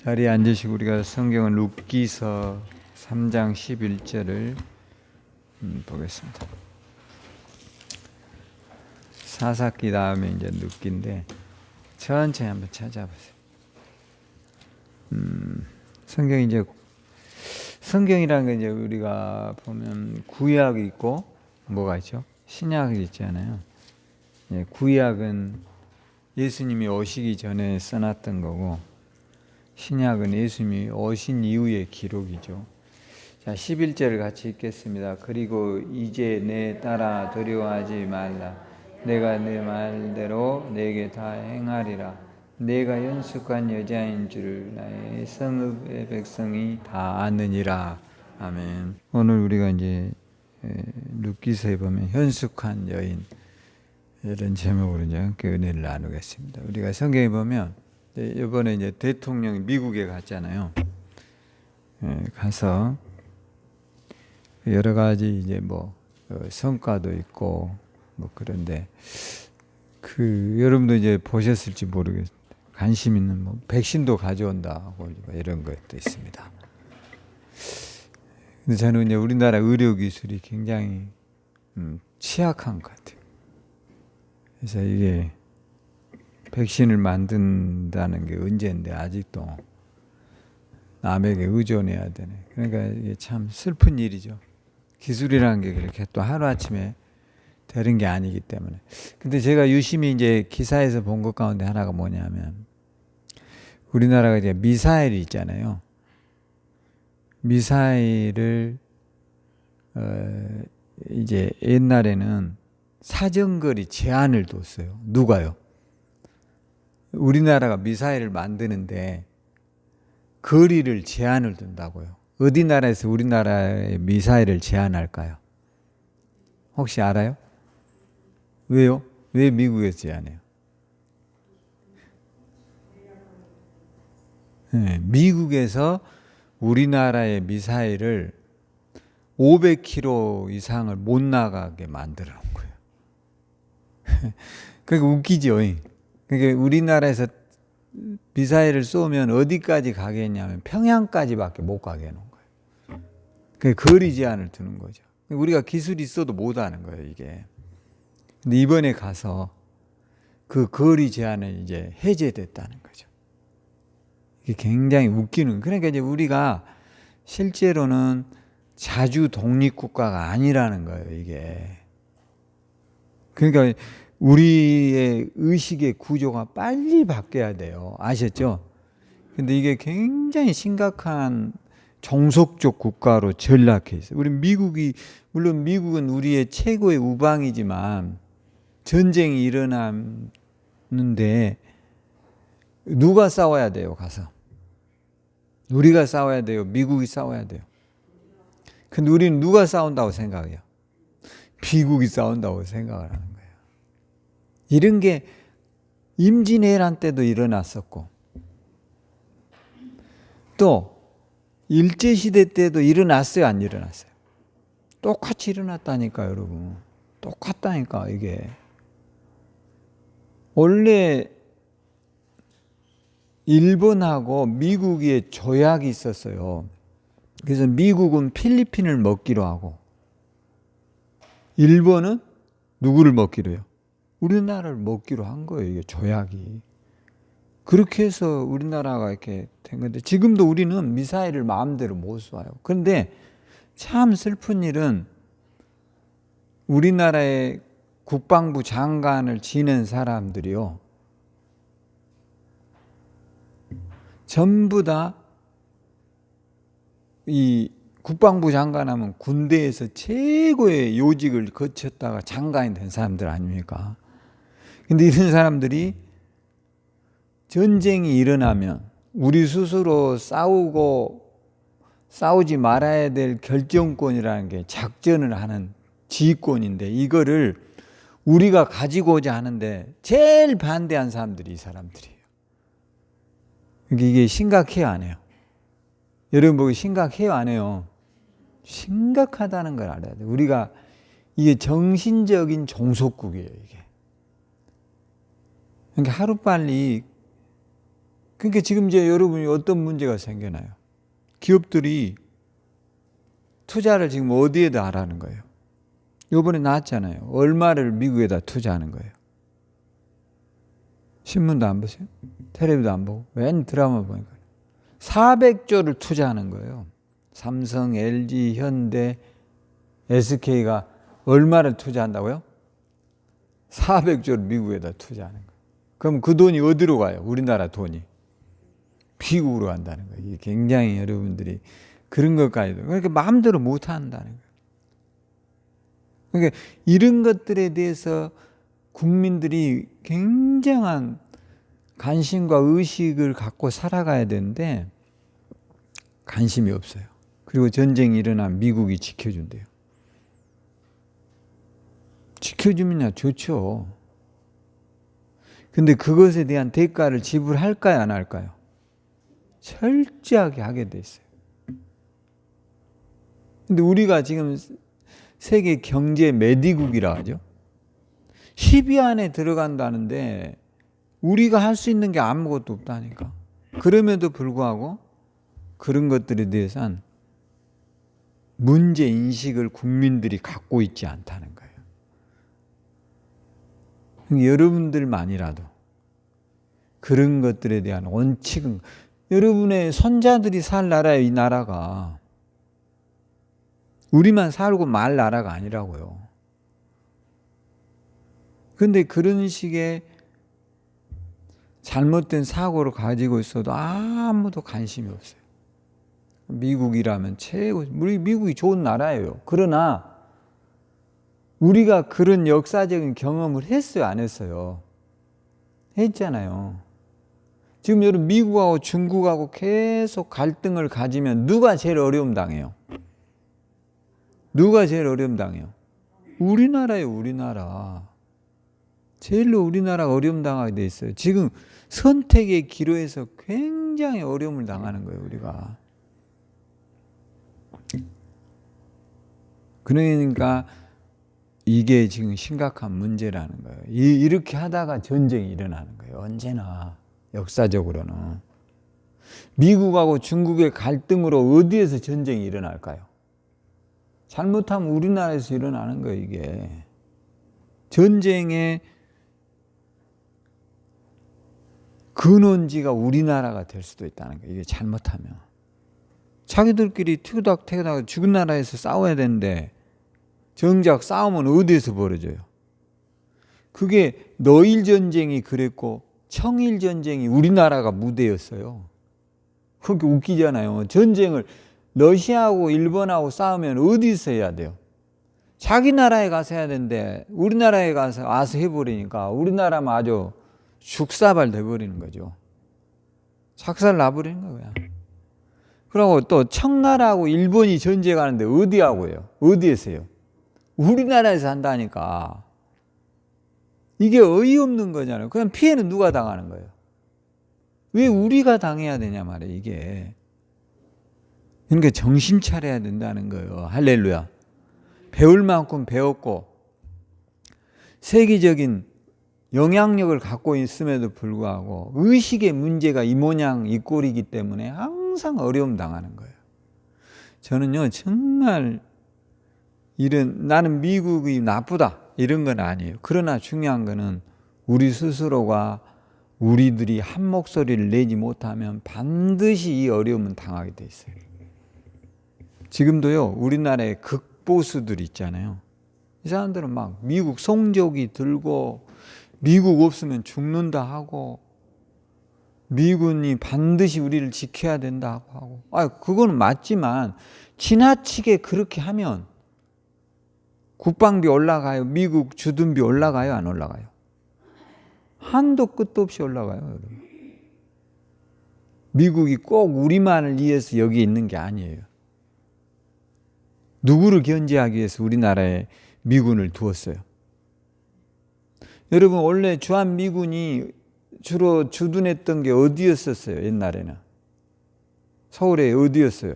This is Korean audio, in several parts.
자리에 앉으시고 우리가 성경은 룻기서 3장 11절을 보겠습니다. 사사기 다음에 이제 룻기인데 천천히 한번 찾아보세요. 성경이라는 게 이제 우리가 보면 구약이 있고 뭐가 있죠? 신약이 있잖아요. 구약은 예수님이 오시기 전에 써놨던 거고 신약은 예수님이 오신 이후의 기록이죠. 자, 11절을 같이 읽겠습니다. 그리고 이제 내 따라 두려워하지 말라. 내가 내 말대로 내게 다 행하리라. 내가 연숙한 여자인 줄 나의 성읍의 백성이 다 아느니라. 아멘. 오늘 우리가 이제 룻기서에 보면 현숙한 여인 이런 제목으로 이제 함께 은혜를 나누겠습니다. 우리가 성경에 보면 이번에 이제 대통령이 미국에 갔잖아요. 가서 여러 가지 이제 뭐 성과도 있고 뭐 그런데 여러분도 이제 보셨을지 모르겠는데 관심 있는 뭐 백신도 가져온다고 이런 것도 있습니다. 근데 저는 이제 우리나라 의료 기술이 굉장히 취약한 것 같아요. 그래서 이게 백신을 만든다는 게 언제인데 아직도 남에게 의존해야 되네. 그러니까 이게 참 슬픈 일이죠. 기술이라는 게 그렇게 또 하루아침에 되는 게 아니기 때문에. 근데 제가 유심히 이제 기사에서 본 것 가운데 하나가 뭐냐면 우리나라가 이제 미사일이 있잖아요. 미사일을 이제 옛날에는 사정거리 제한을 뒀어요. 누가요? 우리나라가 미사일을 만드는데 거리를 제한을 둔다고요. 어디 나라에서 우리나라의 미사일을 제한할까요? 혹시 알아요? 왜요? 왜 미국에서 제한해요? 네, 미국에서 우리나라의 미사일을 500km 이상을 못 나가게 만들어 놓은 거예요. 그러니까 웃기죠. 그러니까 우리나라에서 미사일을 쏘면 어디까지 가겠냐면 평양까지밖에 못 가게 해놓은 거예요. 그 거리 제한을 두는 거죠. 우리가 기술이 있어도 못 하는 거예요, 이게. 근데 이번에 가서 그 거리 제한은 이제 해제됐다는 거죠. 이게 굉장히 웃기는. 그러니까 이제 우리가 실제로는 자주 독립국가가 아니라는 거예요, 이게. 그러니까 우리의 의식의 구조가 빨리 바뀌어야 돼요. 아셨죠? 근데 이게 굉장히 심각한 종속적 국가로 전락해 있어요. 물론 미국은 우리의 최고의 우방이지만 전쟁이 일어났는데 누가 싸워야 돼요, 가서? 우리가 싸워야 돼요? 미국이 싸워야 돼요? 근데 우리는 누가 싸운다고 생각해요? 미국이 싸운다고 생각을 하는 거예요. 이런 게 임진왜란 때도 일어났었고 또 일제시대 때도 일어났어요, 안 일어났어요? 똑같이 일어났다니까, 여러분. 똑같다니까, 이게. 원래 일본하고 미국의 조약이 있었어요. 그래서 미국은 필리핀을 먹기로 하고 일본은 누구를 먹기로 해요? 우리나라를 먹기로 한 거예요, 이게 조약이. 그렇게 해서 우리나라가 이렇게 된 건데 지금도 우리는 미사일을 마음대로 못 쏴요. 그런데 참 슬픈 일은 우리나라의 국방부 장관을 지낸 사람들이요, 전부 다 이 국방부 장관 하면 군대에서 최고의 요직을 거쳤다가 장관이 된 사람들 아닙니까? 근데 이런 사람들이 전쟁이 일어나면 우리 스스로 싸우지 말아야 될 결정권이라는 게 작전을 하는 지휘권인데 이거를 우리가 가지고자 하는데 제일 반대한 사람들이 이 사람들이에요. 이게 심각해요, 안 해요? 여러분 보기 심각해요, 안 해요? 심각하다는 걸 알아야 돼요. 우리가 이게 정신적인 종속국이에요, 이게. 그러니까 하루빨리 그러니까 지금 이제 여러분이 어떤 문제가 생겨나요? 기업들이 투자를 지금 어디에다 하라는 거예요? 이번에 나왔잖아요. 얼마를 미국에다 투자하는 거예요. 신문도 안 보세요? 텔레비도 안 보고 맨 드라마 보니까 400조를 투자하는 거예요. 삼성, LG, 현대, SK가 얼마를 투자한다고요? 400조를 미국에다 투자하는 거예요. 그럼 그 돈이 어디로 가요? 우리나라 돈이. 미국으로 간다는 거예요. 이게 굉장히 여러분들이 그런 것까지도 그러니까 마음대로 못 한다는 거예요. 그러니까 이런 것들에 대해서 국민들이 굉장한 관심과 의식을 갖고 살아가야 되는데 관심이 없어요. 그리고 전쟁이 일어나면 미국이 지켜준대요. 지켜주면 좋죠. 근데 그것에 대한 대가를 지불할까요, 안 할까요? 철저하게 하게 돼 있어요. 근데 우리가 지금 세계 경제 매디국이라 하죠. 10위 안에 들어간다는데 우리가 할 수 있는 게 아무것도 없다니까. 그럼에도 불구하고 그런 것들에 대해서는 문제 인식을 국민들이 갖고 있지 않다는 거예요. 여러분들만이라도 그런 것들에 대한 원칙은 여러분의 손자들이 살 나라예요. 이 나라가 우리만 살고 말 나라가 아니라고요. 그런데 그런 식의 잘못된 사고를 가지고 있어도 아무도 관심이 없어요. 미국이라면 최고, 우리 미국이 좋은 나라예요. 그러나 우리가 그런 역사적인 경험을 했어요, 안 했어요? 했잖아요. 지금 여러분 미국하고 중국하고 계속 갈등을 가지면 누가 제일 어려움 당해요? 누가 제일 어려움 당해요? 우리나라예요, 우리나라. 제일로 우리나라가 어려움 당하게 돼 있어요. 지금 선택의 기로에서 굉장히 어려움을 당하는 거예요, 우리가. 그러니까 이게 지금 심각한 문제라는 거예요. 이렇게 하다가 전쟁이 일어나는 거예요. 언제나 역사적으로는. 미국하고 중국의 갈등으로 어디에서 전쟁이 일어날까요? 잘못하면 우리나라에서 일어나는 거예요, 이게. 전쟁의 근원지가 우리나라가 될 수도 있다는 거예요. 이게 잘못하면. 자기들끼리 티구닥 죽은 나라에서 싸워야 되는데 정작 싸움은 어디에서 벌어져요? 그게 너일 전쟁이 그랬고 청일 전쟁이 우리나라가 무대였어요. 그렇게 웃기잖아요. 전쟁을 러시아하고 일본하고 싸우면 어디서 해야 돼요? 자기 나라에 가서 해야 되는데 우리나라에 와서 해버리니까 우리나라만 아주 죽사발 돼버리는 거죠. 작살 나버리는 거야. 그리고 또 청나라하고 일본이 전쟁하는데 어디하고 해요? 어디에서 해요? 우리나라에서 한다니까. 이게 어이없는 거잖아요. 그럼 피해는 누가 당하는 거예요? 왜 우리가 당해야 되냐 말이에요, 이게. 그러니까 정신 차려야 된다는 거예요. 할렐루야. 배울 만큼 배웠고 세계적인 영향력을 갖고 있음에도 불구하고 의식의 문제가 이 모양 이 꼴이기 때문에 항상 어려움 당하는 거예요. 저는요 정말 나는 미국이 나쁘다 이런 건 아니에요. 그러나 중요한 거는 우리 스스로가 우리들이 한 목소리를 내지 못하면 반드시 이 어려움은 당하게 돼 있어요. 지금도요 우리나라에 극보수들 있잖아요. 이 사람들은 막 미국 송조기 들고 미국 없으면 죽는다 하고 미군이 반드시 우리를 지켜야 된다고 하고 그거는 맞지만 지나치게 그렇게 하면 국방비 올라가요? 미국 주둔비 올라가요? 안 올라가요? 한도 끝도 없이 올라가요. 여러분. 미국이 꼭 우리만을 위해서 여기 있는 게 아니에요. 누구를 견제하기 위해서 우리나라에 미군을 두었어요? 여러분 원래 주한미군이 주로 주둔했던 게 어디였었어요? 옛날에는 서울에 어디였어요?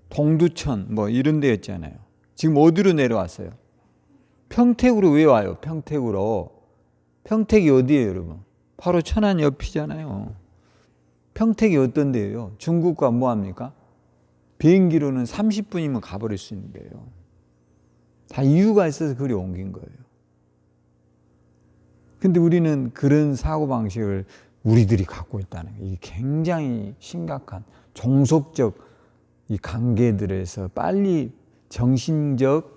동두천 뭐 이런 데였잖아요. 지금 어디로 내려왔어요? 평택으로. 왜 와요? 평택으로. 평택이 어디예요, 여러분? 바로 천안 옆이잖아요. 평택이 어떤 데예요? 중국과 뭐합니까? 비행기로는 30분이면 가버릴 수 있는 데예요. 다 이유가 있어서 그리 옮긴 거예요. 근데 우리는 그런 사고방식을 우리들이 갖고 있다는 게 이게 굉장히 심각한 종속적 이 관계들에서 빨리 정신적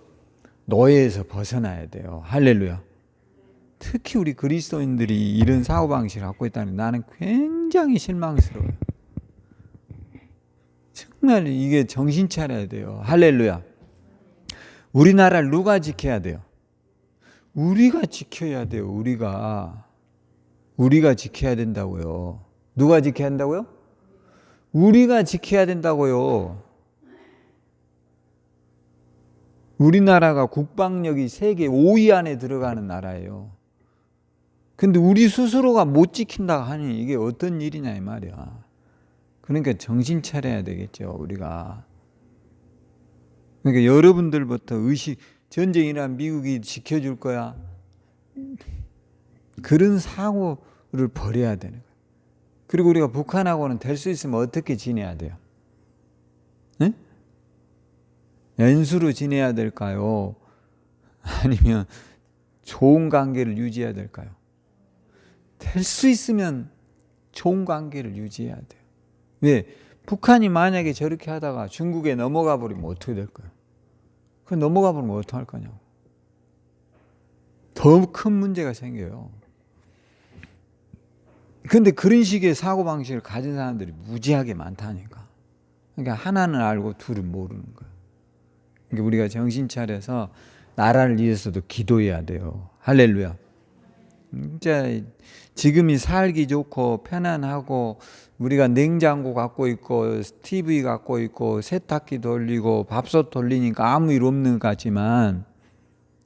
노예에서 벗어나야 돼요. 할렐루야. 특히 우리 그리스도인들이 이런 사고방식을 갖고 있다는 게 나는 굉장히 실망스러워요. 정말 이게 정신 차려야 돼요. 할렐루야. 우리나라를 누가 지켜야 돼요? 우리가 지켜야 돼요. 우리가 지켜야 된다고요. 누가 지켜야 한다고요? 우리가 지켜야 된다고요. 우리나라가 국방력이 세계 5위 안에 들어가는 나라예요. 근데 우리 스스로가 못 지킨다 하니 이게 어떤 일이냐 이 말이야. 그러니까 정신 차려야 되겠죠, 우리가. 그러니까 여러분들부터 전쟁 일어나면 미국이 지켜줄 거야. 그런 사고를 버려야 되는 거예요. 그리고 우리가 북한하고는 될 수 있으면 어떻게 지내야 돼요? 네? 연수로 지내야 될까요? 아니면 좋은 관계를 유지해야 될까요? 될 수 있으면 좋은 관계를 유지해야 돼요. 왜? 북한이 만약에 저렇게 하다가 중국에 넘어가 버리면 어떻게 될까요? 그 넘어가 버리면 어떡할 거냐고. 더 큰 문제가 생겨요. 그런데 그런 식의 사고방식을 가진 사람들이 무지하게 많다니까. 그러니까 하나는 알고 둘은 모르는 거예요. 그러니까 우리가 정신 차려서 나라를 위해서도 기도해야 돼요. 할렐루야. 진짜 지금이 살기 좋고 편안하고 우리가 냉장고 갖고 있고 TV 갖고 있고 세탁기 돌리고 밥솥 돌리니까 아무 일 없는 것 같지만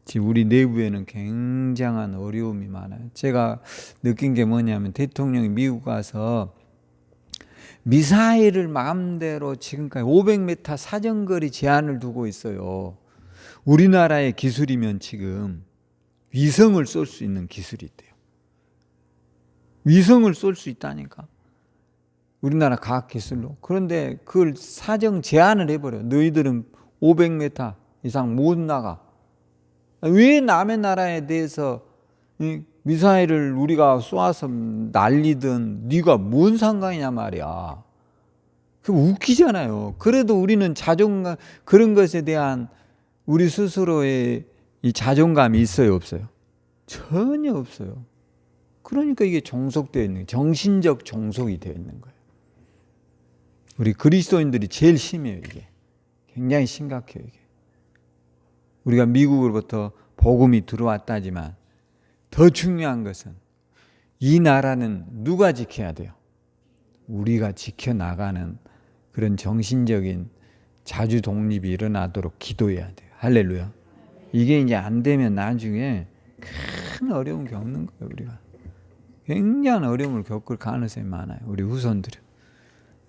지금 우리 내부에는 굉장한 어려움이 많아요. 제가 느낀 게 뭐냐면 대통령이 미국 가서 미사일을 마음대로 지금까지 500m 사정거리 제한을 두고 있어요. 우리나라의 기술이면 지금 위성을 쏠 수 있는 기술이 있대요. 위성을 쏠 수 있다니까. 우리나라 과학기술로. 그런데 그걸 사정 제한을 해버려요. 너희들은 500m 이상 못 나가. 왜 남의 나라에 대해서 미사일을 우리가 쏘아서 날리든 네가 뭔 상관이냐 말이야. 그 웃기잖아요. 그래도 우리는 자존감, 그런 것에 대한 우리 스스로의 이 자존감이 있어요, 없어요? 전혀 없어요. 그러니까 이게 종속되어 있는 거예요. 정신적 종속이 되어 있는 거예요. 우리 그리스도인들이 제일 심해요, 이게. 굉장히 심각해요, 이게. 우리가 미국으로부터 복음이 들어왔다지만 더 중요한 것은 이 나라는 누가 지켜야 돼요? 우리가 지켜나가는 그런 정신적인 자주 독립이 일어나도록 기도해야 돼요. 할렐루야. 이게 이제 안 되면 나중에 큰 어려움 겪는 거예요, 우리가. 굉장한 어려움을 겪을 가능성이 많아요, 우리 후손들은.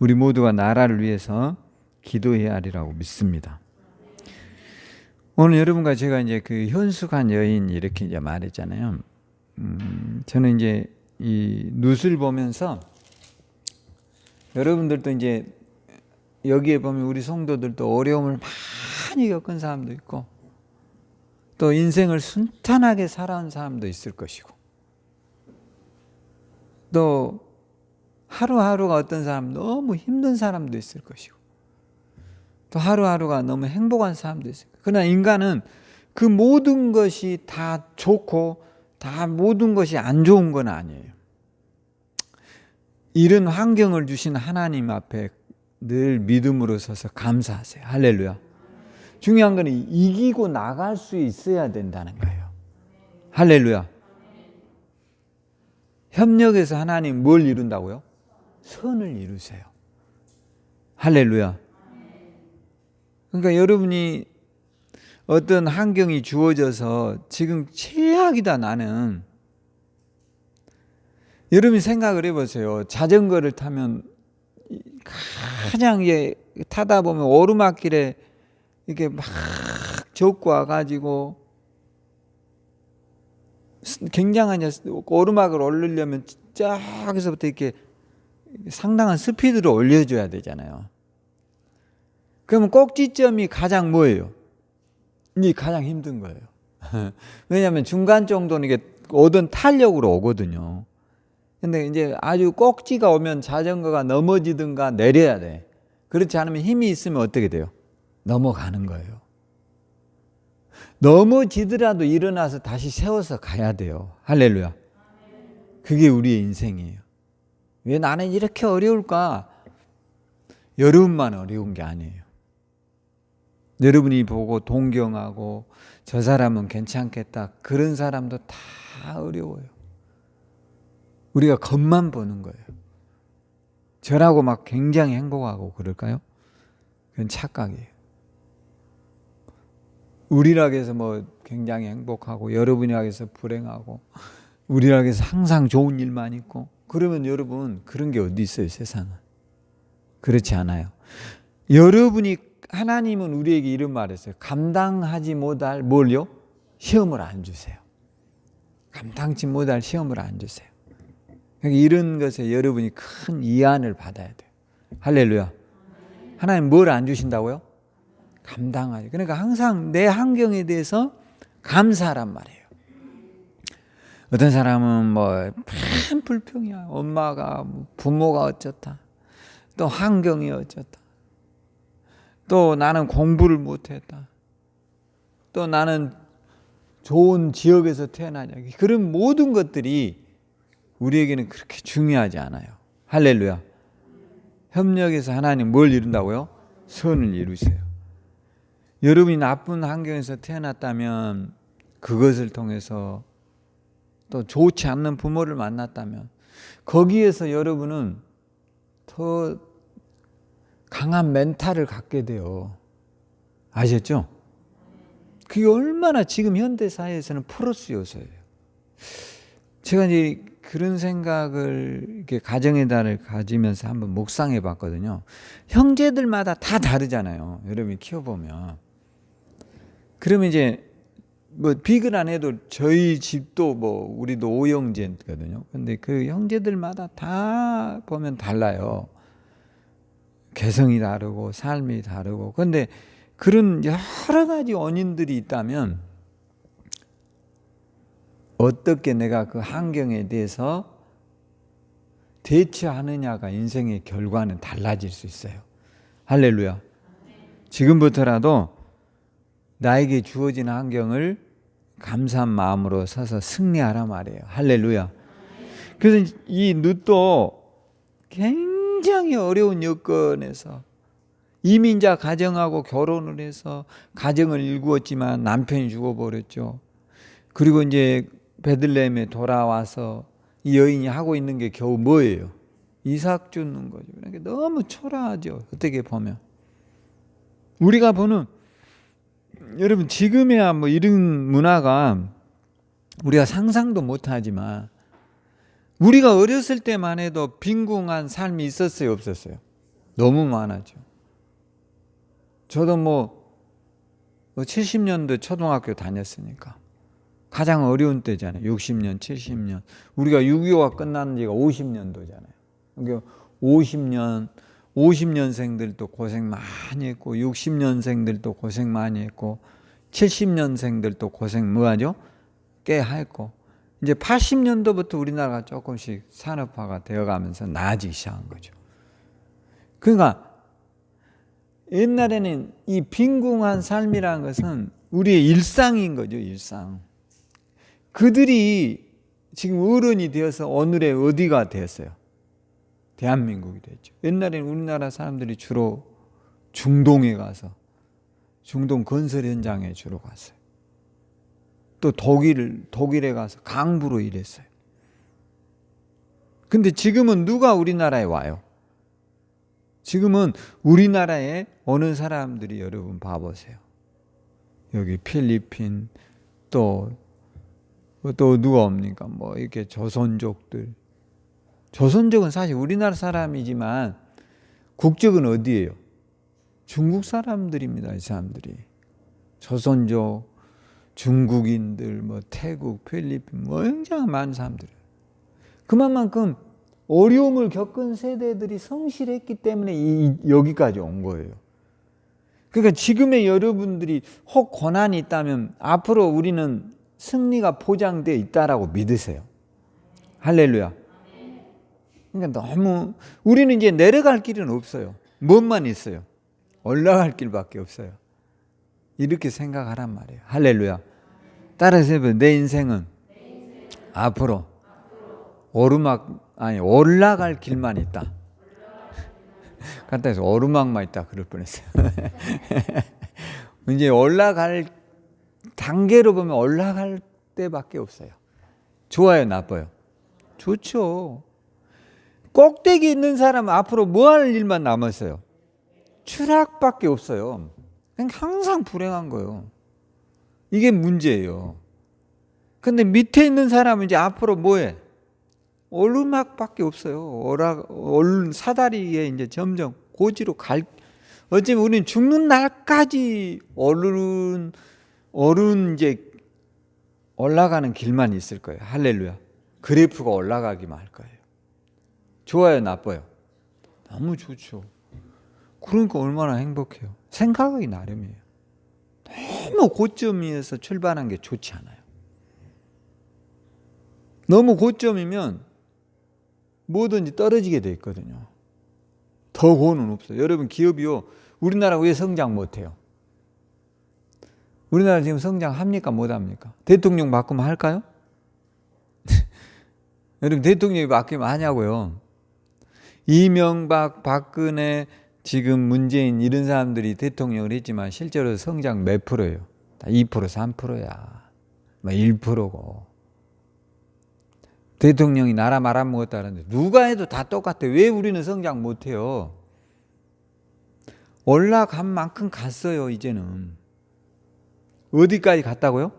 우리 모두가 나라를 위해서 기도해야 하리라고 믿습니다. 오늘 여러분과 제가 이제 그 현숙한 여인 이렇게 이제 말했잖아요. 저는 이제 이 룻을 보면서 여러분들도 이제 여기에 보면 우리 성도들도 어려움을 많이 겪은 사람도 있고 또 인생을 순탄하게 살아온 사람도 있을 것이고 또 하루하루가 어떤 사람 너무 힘든 사람도 있을 것이고 또 하루하루가 너무 행복한 사람도 있을 거예요. 그러나 인간은 그 모든 것이 다 좋고 다 모든 것이 안 좋은 건 아니에요. 이런 환경을 주신 하나님 앞에 늘 믿음으로 서서 감사하세요. 할렐루야. 중요한 건 이기고 나갈 수 있어야 된다는 거예요. 할렐루야. 협력해서 하나님 뭘 이룬다고요? 선을 이루세요. 할렐루야. 그러니까 여러분이 어떤 환경이 주어져서 지금 최악이다 나는. 여러분이 생각을 해보세요. 자전거를 타면 가장 타다 보면 오르막길에 이렇게 막 젖고 와가지고 굉장한 오르막을 오르려면 저기서부터 이렇게 상당한 스피드를 올려줘야 되잖아요. 그러면 꼭지점이 가장 뭐예요? 이게 가장 힘든 거예요. 왜냐하면 중간 정도는 이게 오던 탄력으로 오거든요. 근데 이제 아주 꼭지가 오면 자전거가 넘어지든가 내려야 돼. 그렇지 않으면 힘이 있으면 어떻게 돼요? 넘어가는 거예요. 넘어지더라도 일어나서 다시 세워서 가야 돼요. 할렐루야. 그게 우리의 인생이에요. 왜 나는 이렇게 어려울까? 여러분만 어려운 게 아니에요. 여러분이 보고 동경하고 저 사람은 괜찮겠다. 그런 사람도 다 어려워요. 우리가 겉만 보는 거예요. 저라고 막 굉장히 행복하고 그럴까요? 그건 착각이에요. 우리라고 해서 뭐 굉장히 행복하고 여러분이라고 해서 불행하고 우리라고 해서 항상 좋은 일만 있고 그러면 여러분 그런 게 어디 있어요 세상은. 그렇지 않아요. 여러분이 하나님은 우리에게 이런 말을 했어요. 감당하지 못할 뭘요? 시험을 안 주세요. 감당치 못할 시험을 안 주세요. 그러니까 이런 것에 여러분이 큰 위안을 받아야 돼요. 할렐루야. 하나님 뭘 안 주신다고요? 감당하지. 그러니까 항상 내 환경에 대해서 감사하란 말이에요. 어떤 사람은 뭐 큰 불평이야. 엄마가 부모가 어쩌다. 또 환경이 어쩌다. 또 나는 공부를 못했다. 또 나는 좋은 지역에서 태어나냐. 그런 모든 것들이 우리에게는 그렇게 중요하지 않아요. 할렐루야. 협력해서 하나님 뭘 이룬다고요? 선을 이루세요. 여러분이 나쁜 환경에서 태어났다면 그것을 통해서 또 좋지 않는 부모를 만났다면 거기에서 여러분은 더 강한 멘탈을 갖게 돼요. 아셨죠? 그게 얼마나 지금 현대사회에서는 플러스 요소예요. 제가 이제 그런 생각을 이렇게 가정의 달을 가지면서 한번 묵상해 봤거든요. 형제들마다 다 다르잖아요. 여러분이 키워보면. 그러면 이제 뭐 비교를 안 해도 저희 집도 뭐 우리도 5형제거든요. 근데 그 형제들마다 다 보면 달라요. 개성이 다르고 삶이 다르고. 근데 그런 여러 가지 원인들이 있다면 어떻게 내가 그 환경에 대해서 대처하느냐가 인생의 결과는 달라질 수 있어요. 할렐루야. 지금부터라도 나에게 주어진 환경을 감사한 마음으로 서서 승리하라 말이에요. 할렐루야. 그래서 이 룻도 굉장히 어려운 여건에서 이민자 가정하고 결혼을 해서 가정을 일구었지만 남편이 죽어버렸죠. 그리고 이제 베들레헴에 돌아와서 이 여인이 하고 있는 게 겨우 뭐예요? 이삭 주는 거죠. 그러니까 너무 초라하죠. 어떻게 보면. 우리가 보는 여러분 지금이야 뭐 이런 문화가 우리가 상상도 못하지만 우리가 어렸을 때만 해도 빈궁한 삶이 있었어요, 없었어요? 너무 많았죠. 저도 뭐 70년도 초등학교 다녔으니까 가장 어려운 때잖아요. 60년, 70년. 우리가 6.25가 끝난 지가 50년도잖아요. 그러니까 50년생들도 고생 많이 했고 60년생들도 고생 많이 했고 70년생들도 고생 뭐하죠? 꽤 했고 이제 80년도부터 우리나라가 조금씩 산업화가 되어가면서 나아지기 시작한 거죠. 그러니까 옛날에는 이 빈궁한 삶이라는 것은 우리의 일상인 거죠. 일상. 그들이 지금 어른이 되어서 오늘의 어디가 되었어요? 대한민국이 됐죠. 옛날에는 우리나라 사람들이 주로 중동에 가서 중동 건설 현장에 주로 갔어요. 또 독일에 가서 강부로 일했어요. 근데 지금은 누가 우리나라에 와요? 지금은 우리나라에 오는 사람들이 여러분 봐보세요. 여기 필리핀 또 누가 옵니까? 뭐 이렇게 조선족들. 조선족은 사실 우리나라 사람이지만 국적은 어디예요? 중국 사람들입니다. 이 사람들이. 조선족, 중국인들, 뭐 태국, 필리핀, 뭐 굉장히 많은 사람들. 그만큼 어려움을 겪은 세대들이 성실했기 때문에 여기까지 온 거예요. 그러니까 지금의 여러분들이 혹 고난이 있다면 앞으로 우리는 승리가 보장되어 있다라고 믿으세요. 할렐루야. 그러니까 너무 우리는 이제 내려갈 길은 없어요. 뭔만 있어요? 올라갈 길밖에 없어요. 이렇게 생각하란 말이에요. 할렐루야. 따라서 해봐요. 내 인생은 앞으로 올라갈 길만 있다. 간단해서 오르막만 있다 그럴 뻔했어요. 이제 올라갈 단계로 보면 올라갈 때밖에 없어요. 좋아요, 나빠요? 좋죠. 꼭대기 있는 사람은 앞으로 뭐 할 일만 남았어요? 추락밖에 없어요. 그러니까 항상 불행한 거예요. 이게 문제예요. 근데 밑에 있는 사람은 이제 앞으로 뭐해? 오르막밖에 없어요. 사다리에 이제 점점 고지로 어쩌면 우리는 죽는 날까지 이제 올라가는 길만 있을 거예요. 할렐루야. 그래프가 올라가기만 할 거예요. 좋아요, 나빠요? 너무 좋죠. 그러니까 얼마나 행복해요. 생각하기 나름이에요. 너무 고점에서 출발한 게 좋지 않아요. 너무 고점이면 뭐든지 떨어지게 돼 있거든요. 더 고는 없어요. 여러분, 기업이요, 우리나라 왜 성장 못해요? 우리나라 지금 성장합니까? 못합니까? 대통령 바꾸면 할까요? 여러분, 대통령이 바뀌면 하냐고요. 이명박, 박근혜, 지금 문재인 이런 사람들이 대통령을 했지만 실제로 성장 몇 프로예요? 다 2%, 3%야. 1%고. 대통령이 나라 말아먹었다는데 누가 해도 다 똑같아. 왜 우리는 성장 못해요? 올라간 만큼 갔어요. 이제는. 어디까지 갔다고요?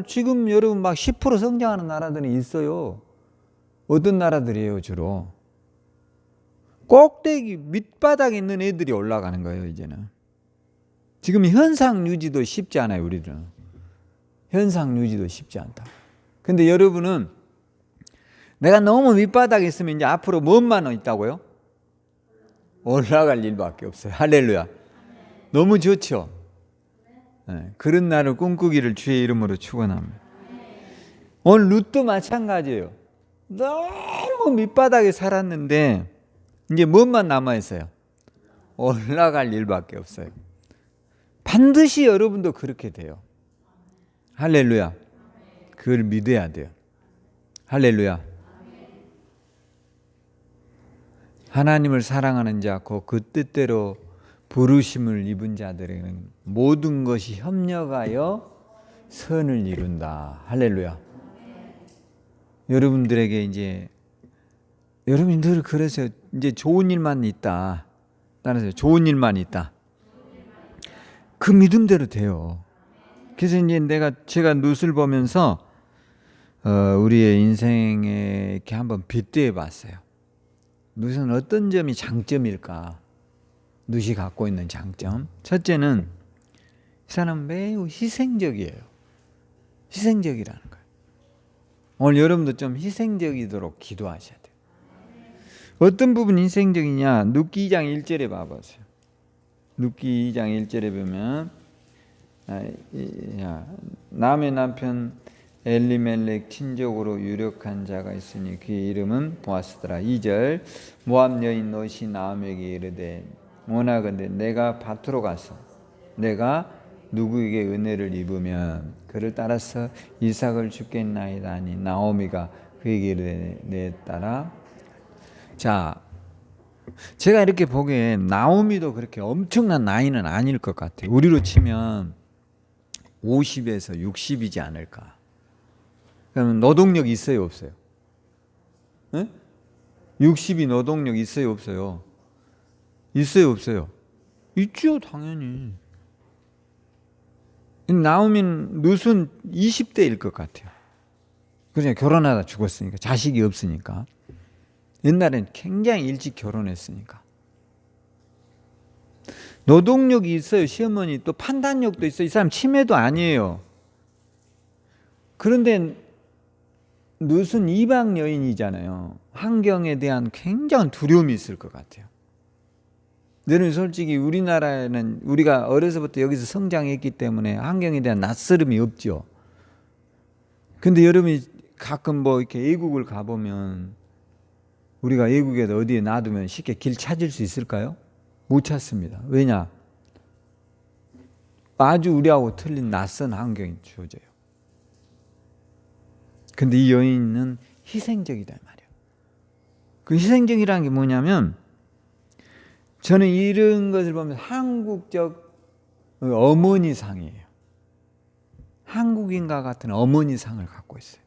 지금 여러분 막 10% 성장하는 나라들이 있어요. 어떤 나라들이에요, 주로? 꼭대기 밑바닥에 있는 애들이 올라가는 거예요, 이제는. 지금 현상 유지도 쉽지 않아요, 우리는. 현상 유지도 쉽지 않다. 근데 여러분은 내가 너무 밑바닥에 있으면 이제 앞으로 뭔만 있다고요? 올라갈 일밖에 없어요. 할렐루야. 너무 좋죠? 네, 그런 날을 꿈꾸기를 주의 이름으로 축원합니다. 오늘 룻도 마찬가지예요. 너무 밑바닥에 살았는데 이제 뭔만 남아있어요? 올라갈 일밖에 없어요. 반드시 여러분도 그렇게 돼요. 할렐루야. 그걸 믿어야 돼요. 할렐루야. 하나님을 사랑하는 자, 그 뜻대로 부르심을 입은 자들에게는 모든 것이 협력하여 선을 이룬다. 할렐루야. 여러분들에게 이제 여러분이 늘 그러세요. 이제 좋은 일만 있다. 따라서 좋은 일만 있다. 그 믿음대로 돼요. 그래서 이제 제가 룻을 보면서 우리의 인생에 이렇게 한번 빗대어 봤어요. 룻은 어떤 점이 장점일까? 룻이 갖고 있는 장점. 첫째는 이 사람은 매우 희생적이에요. 희생적이라는 거예요. 오늘 여러분도 좀 희생적이도록 기도하셔야 돼요. 어떤 부분이 희생적이냐? 룻기 2장 1절에 봐보세요. 룻기 2장 1절에 보면 남의 남편 엘리멜렉 친족으로 유력한 자가 있으니 그의 이름은 보아스더라. 2절 모압 여인 롯이 나오미에게 이르되 원하건대 내가 밭으로 가서 내가 누구에게 은혜를 입으면 그를 따라서 이삭을 주겠나이다 하니 나오미가 그에게 이르되 내 따라. 자, 제가 이렇게 보기엔 나오미도 그렇게 엄청난 나이는 아닐 것 같아요. 우리로 치면 50에서 60이지 않을까. 그러면 노동력 있어요, 없어요? 네? 60이 노동력 있어요, 없어요? 있어요, 없어요? 있죠, 당연히. 나오면 룻은 20대일 것 같아요. 그냥 결혼하다 죽었으니까, 자식이 없으니까. 옛날엔 굉장히 일찍 결혼했으니까. 노동력이 있어요, 시어머니. 또 판단력도 있어요. 이 사람 치매도 아니에요. 그런데 룻은 이방 여인이잖아요. 환경에 대한 굉장한 두려움이 있을 것 같아요. 너는 솔직히 우리나라에는 우리가 어려서부터 여기서 성장했기 때문에 환경에 대한 낯설음이 없죠. 근데 여러분이 가끔 뭐 이렇게 외국을 가보면 우리가 외국에도 어디에 놔두면 쉽게 길 찾을 수 있을까요? 못 찾습니다. 왜냐? 아주 우리하고 틀린 낯선 환경이 주어져요. 근데 이 여인은 희생적이다 말이에요. 그 희생적이라는 게 뭐냐면 저는 이런 것을 보면 한국적 어머니상이에요. 한국인과 같은 어머니상을 갖고 있어요.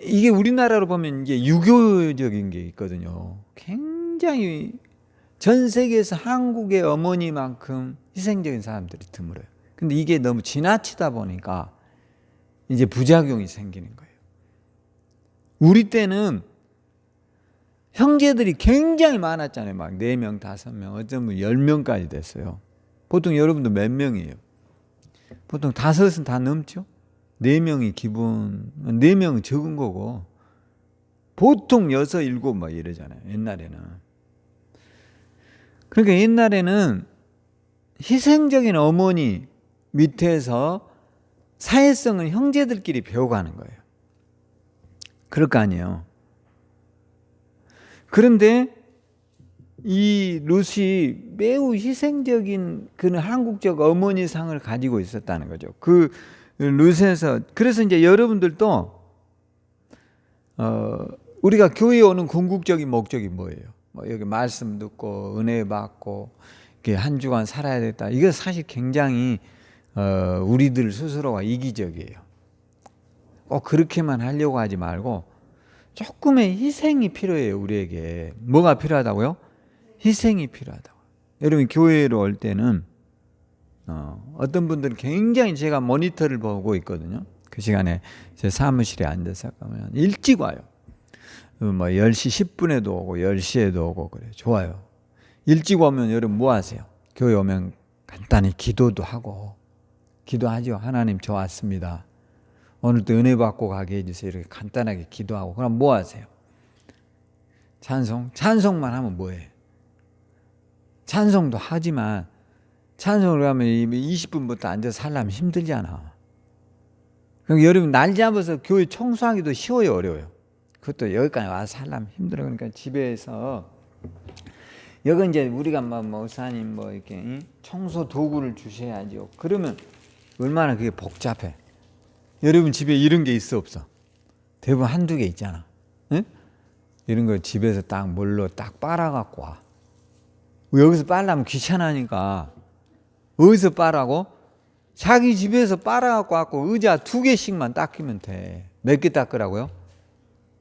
이게 우리나라로 보면 이게 유교적인 게 있거든요. 굉장히 전 세계에서 한국의 어머니만큼 희생적인 사람들이 드물어요. 근데 이게 너무 지나치다 보니까 이제 부작용이 생기는 거예요. 우리 때는 형제들이 굉장히 많았잖아요. 막 4명, 5명, 어쩌면 10명까지 됐어요. 보통 여러분도 몇 명이에요? 보통 5은 다 넘죠? 4명이 기본, 4명은 적은 거고, 보통 6, 7 막 이러잖아요. 옛날에는. 그러니까 옛날에는 희생적인 어머니 밑에서 사회성은 형제들끼리 배워가는 거예요. 그럴 거 아니에요. 그런데 이 룻이 매우 희생적인 그런 한국적 어머니상을 가지고 있었다는 거죠. 그 룻에서 그래서 이제 여러분들도 우리가 교회에 오는 궁극적인 목적이 뭐예요? 뭐 여기 말씀 듣고 은혜 받고 이렇게 한 주간 살아야 됐다. 이거 사실 굉장히 우리들 스스로가 이기적이에요. 꼭 그렇게만 하려고 하지 말고 조금의 희생이 필요해요. 우리에게 뭐가 필요하다고요? 희생이 필요하다고. 여러분 교회로 올 때는 어떤 분들은 굉장히 제가 모니터를 보고 있거든요. 그 시간에 제 사무실에 앉아서 가면 일찍 와요. 뭐 10시 10분에도 오고 10시에도 오고 그래요. 좋아요. 일찍 오면 여러분 뭐 하세요? 교회 오면 간단히 기도도 하고 기도하죠. 하나님 저 왔습니다. 오늘도 은혜 받고 가게 해주세요. 이렇게 간단하게 기도하고 그럼 뭐 하세요? 찬송만 하면 뭐해? 찬송도 하지만 찬송을 하면 20분부터 앉아서 살려면 힘들잖아. 그러니까 여러분 날 잡아서 교회 청소하기도 쉬워요, 어려워요? 그것도 여기까지 와서 살려면 힘들어. 그러니까 집에서 여기 이제 우리가 뭐 목사님 뭐 이렇게 청소 도구를 주셔야죠. 그러면 얼마나 그게 복잡해. 여러분 집에 이런 게 있어 없어? 대부분 한두 개 있잖아. 응? 이런 거 집에서 딱 뭘로 딱 빨아갖고 와. 여기서 빨라면 귀찮으니까 어디서 빨라고? 자기 집에서 빨아갖고 왔고 의자 2개씩만 닦으면 돼. 몇 개 닦으라고요?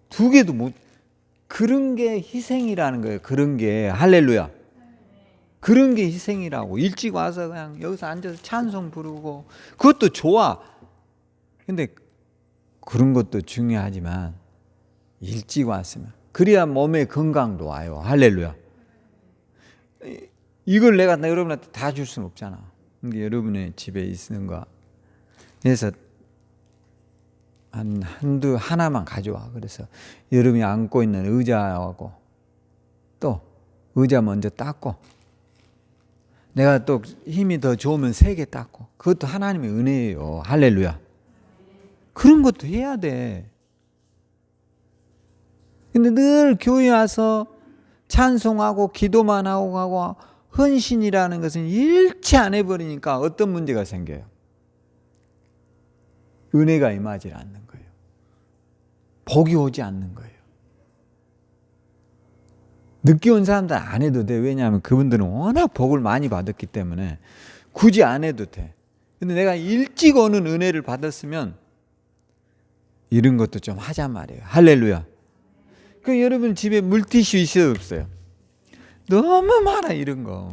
2개도 못. 그런 게 희생이라는 거예요. 그런 게 할렐루야. 그런 게 희생이라고. 일찍 와서 그냥 여기서 앉아서 찬송 부르고 그것도 좋아. 근데 그런 것도 중요하지만 일찍 왔으면 그래야 몸의 건강도 와요. 할렐루야. 이걸 내가 여러분한테 다 줄 수는 없잖아. 그러니까 여러분의 집에 있는 거 그래서 하나만 가져와. 그래서 여러분이 앉고 있는 의자하고 또 의자 먼저 닦고 내가 또 힘이 더 좋으면 3개 닦고 그것도 하나님의 은혜예요. 할렐루야. 그런 것도 해야 돼. 근데 늘 교회 와서 찬송하고 기도만 하고 가고 헌신이라는 것은 일치 안 해버리니까 어떤 문제가 생겨요? 은혜가 임하지 않는 거예요. 복이 오지 않는 거예요. 늦게 온 사람들 안 해도 돼. 왜냐하면 그분들은 워낙 복을 많이 받았기 때문에 굳이 안 해도 돼. 근데 내가 일찍 오는 은혜를 받았으면 이런 것도 좀 하자 말이에요. 할렐루야. 그 여러분 집에 물티슈 있어요 없어요? 너무 많아 이런 거.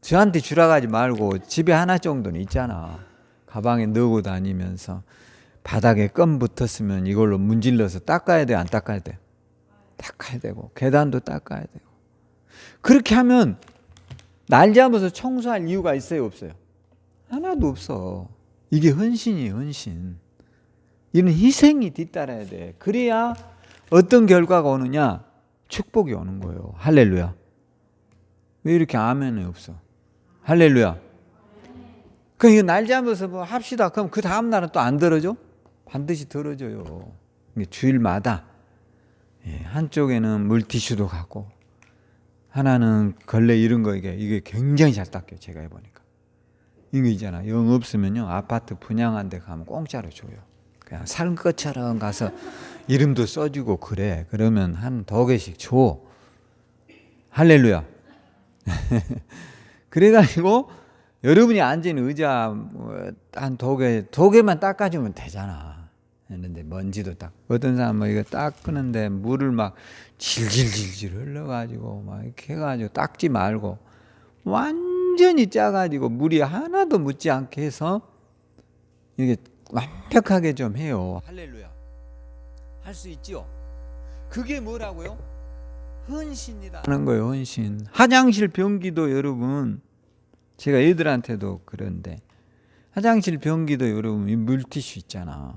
저한테 주라고 하지 말고 집에 하나 정도는 있잖아. 가방에 넣고 다니면서 바닥에 껌 붙었으면 이걸로 문질러서 닦아야 돼, 안 닦아야 돼? 닦아야 되고 계단도 닦아야 되고. 그렇게 하면 날 잡아서 청소할 이유가 있어요 없어요? 하나도 없어. 이게 헌신이에요 헌신. 이런 희생이 뒤따라야 돼. 그래야 어떤 결과가 오느냐? 축복이 오는 거예요. 할렐루야. 왜 이렇게 아멘이 없어? 할렐루야. 그럼 이거 날 잡아서 뭐 합시다. 그럼 그 다음 날은 또 안 들어져? 반드시 들어져요. 주일마다 한쪽에는 물티슈도 갖고 하나는 걸레 이런 거 이게 굉장히 잘 닦여요. 제가 해보니까. 이거 있잖아. 영 없으면요. 아파트 분양한 데 가면 공짜로 줘요. 그냥 살 것처럼 가서 이름도 써주고 그래. 그러면 한 2개씩 줘. 할렐루야. 그래가지고 여러분이 앉은 의자 한 2개만 닦아주면 되잖아. 했는데 먼지도 딱. 어떤 사람은 이거 닦는데 물을 막 질질질질 흘러가지고 막 이렇게 해가지고 닦지 말고 완전히 짜가지고 물이 하나도 묻지 않게 해서 이게 완벽하게 좀 해요. 할렐루야. 할 수 있지요. 그게 뭐라고요? 헌신이라는 거예요. 헌신. 화장실 변기도 여러분, 제가 애들한테도 그런데 화장실 변기도 여러분 이 물티슈 있잖아.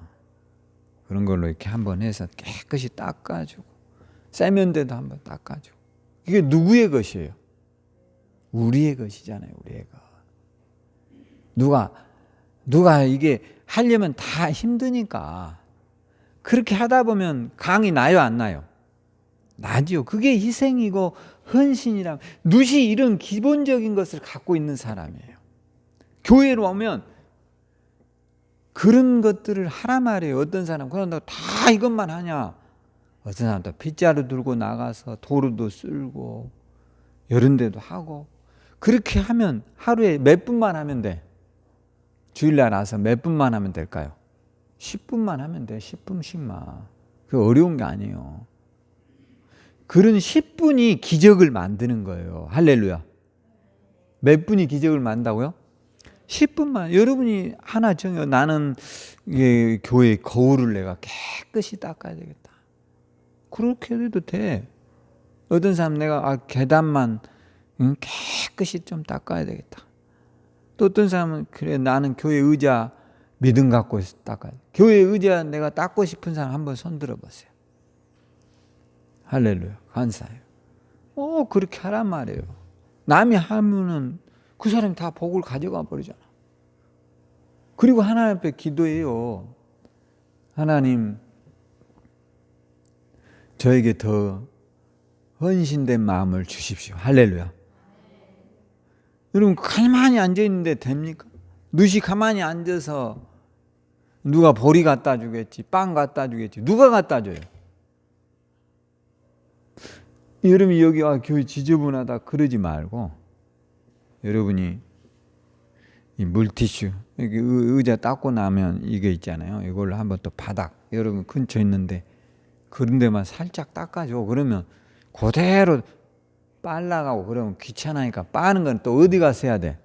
그런 걸로 이렇게 한번 해서 깨끗이 닦아주고 세면대도 한번 닦아주고. 이게 누구의 것이에요? 우리의 것이잖아요. 우리의 것. 누가 이게 하려면 다 힘드니까 그렇게 하다 보면 강이 나요, 안 나요? 나지요. 그게 희생이고 헌신이라. 누시 이런 기본적인 것을 갖고 있는 사람이에요. 교회로 오면 그런 것들을 하라 말이에요. 어떤 사람 그런다 다 이것만 하냐? 어떤 사람도 빗자루 들고 나가서 도로도 쓸고 이런 데도 하고. 그렇게 하면 하루에 몇 분만 하면 돼? 주일날 와서 몇 분만 하면 될까요? 10분만 하면 돼. 10분씩만. 그 어려운 게 아니에요. 그런 10분이 기적을 만드는 거예요. 할렐루야. 몇 분이 기적을 만든다고요? 10분만. 여러분이 하나 정해. 나는 교회 거울을 내가 깨끗이 닦아야 되겠다. 그렇게 해도 돼. 어떤 사람 내가 계단만 깨끗이 좀 닦아야 되겠다. 또 어떤 사람은 그래 나는 교회 의자 믿음 갖고 닦아야 돼. 교회 의자 내가 닦고 싶은 사람 한번 손 들어보세요. 할렐루야. 감사해요. 그렇게 하란 말이에요. 남이 하면은 그 사람이 다 복을 가져가 버리잖아. 그리고 하나님 앞에 기도해요. 하나님, 저에게 더 헌신된 마음을 주십시오. 할렐루야. 여러분 가만히 앉아있는데 됩니까? 누시 가만히 앉아서 누가 보리 갖다 주겠지, 빵 갖다 주겠지. 누가 갖다 줘요? 여러분이 여기 교회 지저분하다 그러지 말고 여러분이 이 물티슈 여기 의자 닦고 나면 이게 있잖아요. 이걸로 한번 또 바닥 여러분 근처에 있는데 그런 데만 살짝 닦아줘. 그러면 그대로 빨라가고 그러면 귀찮으니까 빠는 건 또 어디 가서 해야 돼?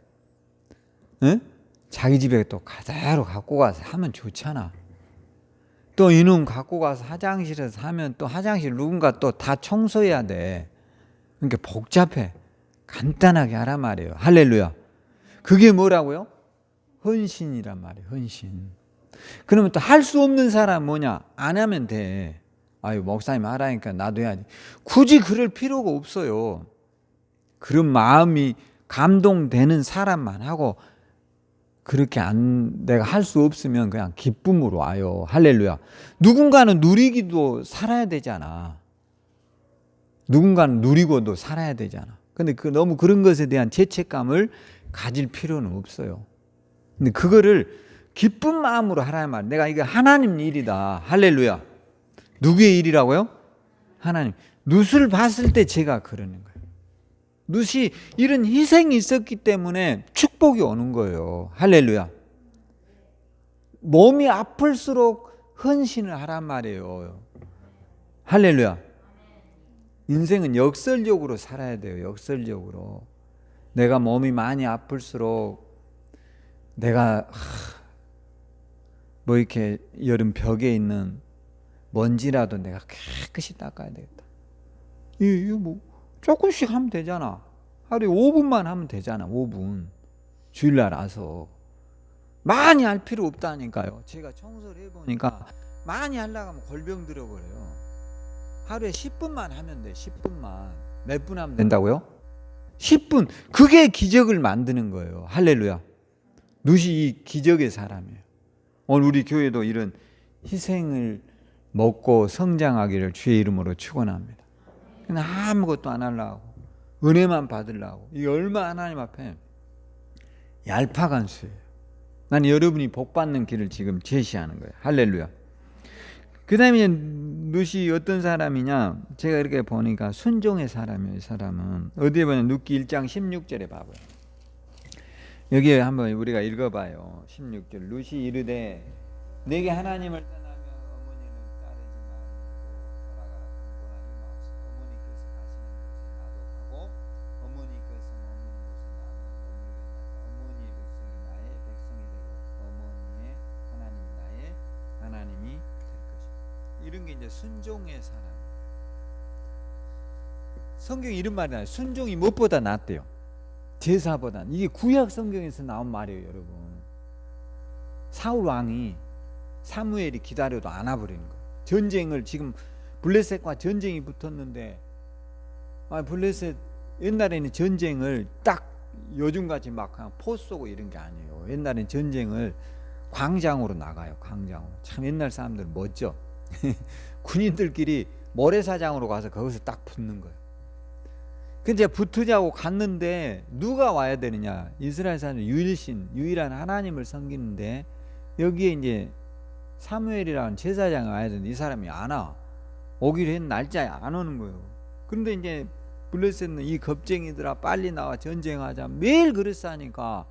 응? 자기 집에 또 그대로 갖고 가서 하면 좋잖아. 또 이놈 갖고 가서 화장실에서 하면 또 화장실 누군가 또 다 청소해야 돼. 그러니까 복잡해. 간단하게 하란 말이에요. 할렐루야. 그게 뭐라고요? 헌신이란 말이에요. 헌신. 그러면 또 할 수 없는 사람 뭐냐? 안 하면 돼. 아유 목사님 하라니까 나도 해야지. 굳이 그럴 필요가 없어요. 그런 마음이 감동되는 사람만 하고 그렇게 내가 할 수 없으면 그냥 기쁨으로 와요. 할렐루야. 누군가는 누리기도 살아야 되잖아. 누군가는 누리고도 살아야 되잖아. 근데 너무 그런 것에 대한 죄책감을 가질 필요는 없어요. 근데 그거를 기쁜 마음으로 하라는 말. 내가 이게 하나님 일이다. 할렐루야. 누구의 일이라고요? 하나님. 룻을 봤을 때 제가 그러는 거예요. 룻이 이런 희생이 있었기 때문에 축복이 오는 거예요. 할렐루야. 몸이 아플수록 헌신을 하란 말이에요. 할렐루야. 인생은 역설적으로 살아야 돼요. 역설적으로. 내가 몸이 많이 아플수록 내가 뭐 이렇게 여름 벽에 있는 먼지라도 내가 깨끗이 닦아야 되겠다. 이거 뭐 조금씩 하면 되잖아. 하루에 5분만 하면 되잖아. 5분. 주일날 와서 많이 할 필요 없다니까요. 제가 청소를 해보니까 많이 하려고 하면 골병 들어버려요. 하루에 10분만 하면 돼. 10분만. 몇 분 하면 된다고요? 10분. 그게 기적을 만드는 거예요. 할렐루야. 누시 이 기적의 사람이에요. 오늘 우리 교회도 이런 희생을 먹고 성장하기를 주의 이름으로 축원합니다. 그냥 아무것도 안 하려고 은혜만 받으려고. 이게 얼마 하나님 앞에 얄팍한 수예요. 나는 여러분이 복받는 길을 지금 제시하는 거예요. 할렐루야. 그 다음에 누시 어떤 사람이냐, 제가 이렇게 보니까 순종의 사람이에요. 이 사람은 어디에 보냐, 룻기 1장 16절에 봐봐요. 여기에 한번 우리가 읽어봐요. 16절. 룻이 이르되 내게 하나님을 떠나며 어머니는 따르지 말고 돌아가라. 강권하니 마옵소서. 어머니께서 가시는 곳에 나도 가고 어머니께서 머무는 곳에 나는 머물겠나이다. 어머니의 백성이 나의 백성이 되고 어머니의 하나님이 나의 하나님이 될 것이다. 이런 게 이제 순종의 사람. 성경이 이런 말이 나와요. 순종이 무엇보다 낫대요. 제사보다. 이게 구약 성경에서 나온 말이에요, 여러분. 사울 왕이 사무엘이 기다려도 안 와버리는 거예요. 전쟁을 지금 블레셋과 전쟁이 붙었는데, 블레셋 옛날에는 전쟁을 딱 요즘같이 막 그냥 포 쏘고 이런 게 아니에요. 옛날에는 전쟁을 광장으로 나가요. 광장으로. 참 옛날 사람들 멋져. 군인들끼리 모래사장으로 가서 거기서 딱 붙는 거예요. 근데 붙으자고 갔는데 누가 와야 되느냐? 이스라엘 사람들 유일한 하나님을 섬기는데 여기에 이제 사무엘이라는 제사장이 와야 되는데 이 사람이 안 와. 오기로 했는 날짜에 안 오는 거예요. 그런데 이제 블레셋은 이 겁쟁이들아 빨리 나와 전쟁하자 매일 그랬어 하니까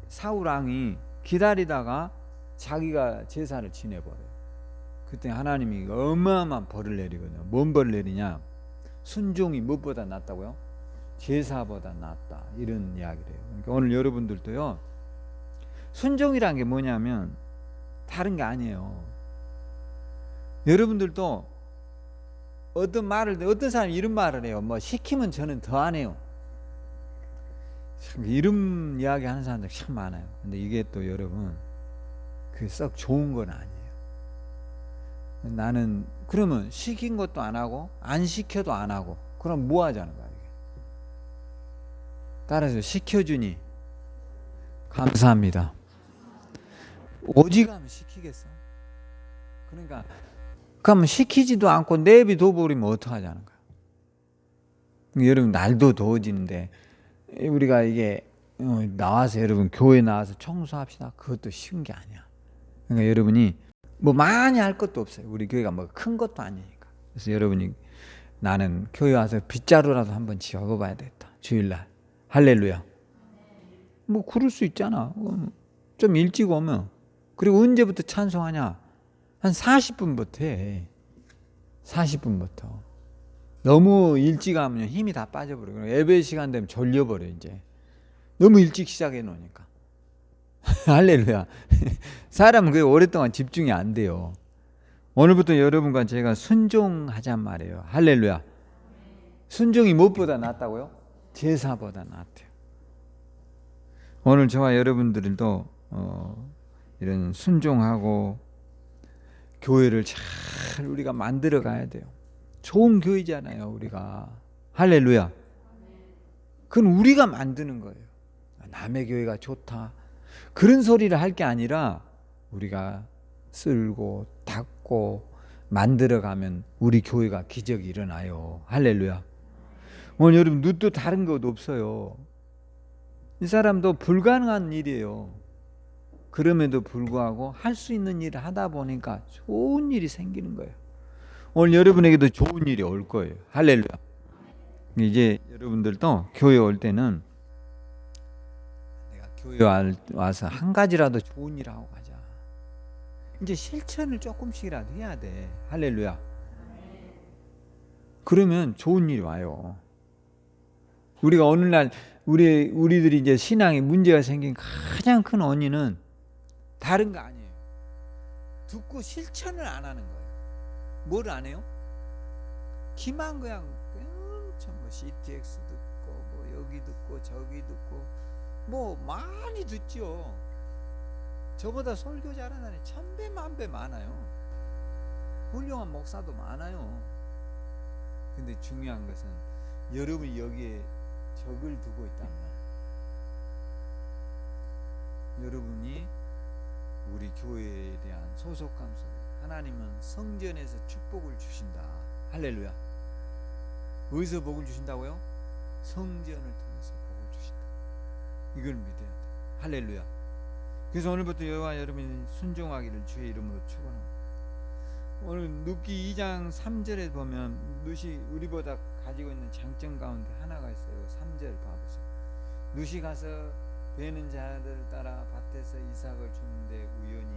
사울 왕이 기다리다가 자기가 제사를 지내버려요. 그때 하나님이 어마어마한 벌을 내리거든요. 뭔 벌을 내리냐? 순종이 무엇보다 낫다고요? 제사보다 낫다. 이런 이야기를 해요. 그러니까 오늘 여러분들도요, 순종이란 게 뭐냐면 다른 게 아니에요. 여러분들도 어떤 사람이 이런 말을 해요. 뭐 시키면 저는 더 안 해요. 참 이런 이야기 하는 사람들 참 많아요. 근데 이게 또 여러분 그게 썩 좋은 건 아니에요. 나는 그러면 시킨 것도 안 하고 안 시켜도 안 하고 그럼 뭐 하자는 거야 이게. 따라서 시켜주니 감사합니다. 오직하면 시키겠어? 그러니까 그러면 시키지도 않고 내비둬 버리면 어떡하자는 거야. 여러분 날도 더워지는데 우리가 이게 나와서 여러분 교회 나와서 청소합시다. 그것도 쉬운 게 아니야. 그러니까 여러분이 뭐 많이 할 것도 없어요. 우리 교회가 뭐 큰 것도 아니니까. 그래서 여러분이 나는 교회 와서 빗자루라도 한번 지어봐야 되겠다. 주일날. 할렐루야. 뭐 그럴 수 있잖아. 좀 일찍 오면. 그리고 언제부터 찬송하냐? 한 40분부터 해. 40분부터. 너무 일찍 하면 힘이 다 빠져버려. 예배 시간 되면 졸려버려 이제. 너무 일찍 시작해 놓으니까. 할렐루야. 사람은 그게 오랫동안 집중이 안 돼요. 오늘부터 여러분과 제가 순종하잔 말이에요. 할렐루야. 순종이 무엇보다 낫다고요? 제사보다 낫대요. 오늘 저와 여러분들도 이런 순종하고 교회를 잘 우리가 만들어 가야 돼요. 좋은 교회잖아요, 우리가. 할렐루야. 그건 우리가 만드는 거예요. 남의 교회가 좋다. 그런 소리를 할 게 아니라 우리가 쓸고 닦고 만들어가면 우리 교회가 기적이 일어나요. 할렐루야. 오늘 여러분 룻도 다른 것 없어요. 이 사람도 불가능한 일이에요. 그럼에도 불구하고 할 수 있는 일을 하다 보니까 좋은 일이 생기는 거예요. 오늘 여러분에게도 좋은 일이 올 거예요. 할렐루야. 이제 여러분들도 교회 올 때는 교회 와서 한 가지라도 좋은 일 하고 가자. 이제 실천을 조금씩이라도 해야 돼. 할렐루야. 그러면 좋은 일이 와요. 우리가 어느 날 우리들이 이제 신앙에 문제가 생긴 가장 큰 원인은 다른 거 아니에요. 듣고 실천을 안 하는 거예요. 뭘 안 해요? 기만 그냥 뭐 CTX 듣고 뭐 여기 듣고 저기 듣고 뭐 많이 듣죠. 저보다 설교 잘하는 사람이 천배 만배 많아요. 훌륭한 목사도 많아요. 근데 중요한 것은 여러분이 여기에 적을 두고 있단 말이에요. 여러분이 우리 교회에 대한 소속감 속에 하나님은 성전에서 축복을 주신다. 할렐루야. 어디서 복을 주신다고요? 성전을 통해서 복을 주신다. 이걸 믿어야 돼. 할렐루야. 그래서 오늘부터 여호와 여러분이 순종하기를 주의 이름으로 축원합니다. 오늘 룻기 2장 3절에 보면 룻이 우리보다 가지고 있는 장점 가운데 하나가 있어요. 3절 봐보세요. 룻이 가서 베는 자들 따라 밭에서 이삭을 주는데 우연히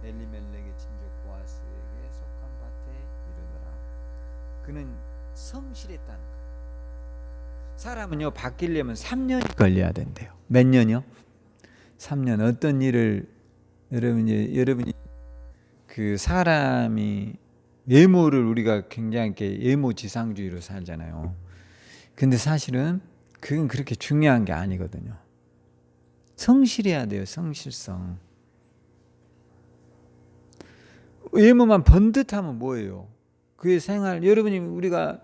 엘리멜렉의 친족 보아스에게 속한 밭에 이르더라. 그는 성실했다는 거예요. 사람은요 바뀌려면 3년이 걸려야 된대요. 몇 년이요? 3년. 어떤 일을 여러분이 그 사람이 외모를 우리가 굉장히 외모지상주의로 살잖아요. 근데 사실은 그건 그렇게 중요한 게 아니거든요. 성실해야 돼요. 성실성. 외모만 번듯하면 뭐예요? 그의 생활, 여러분이 우리가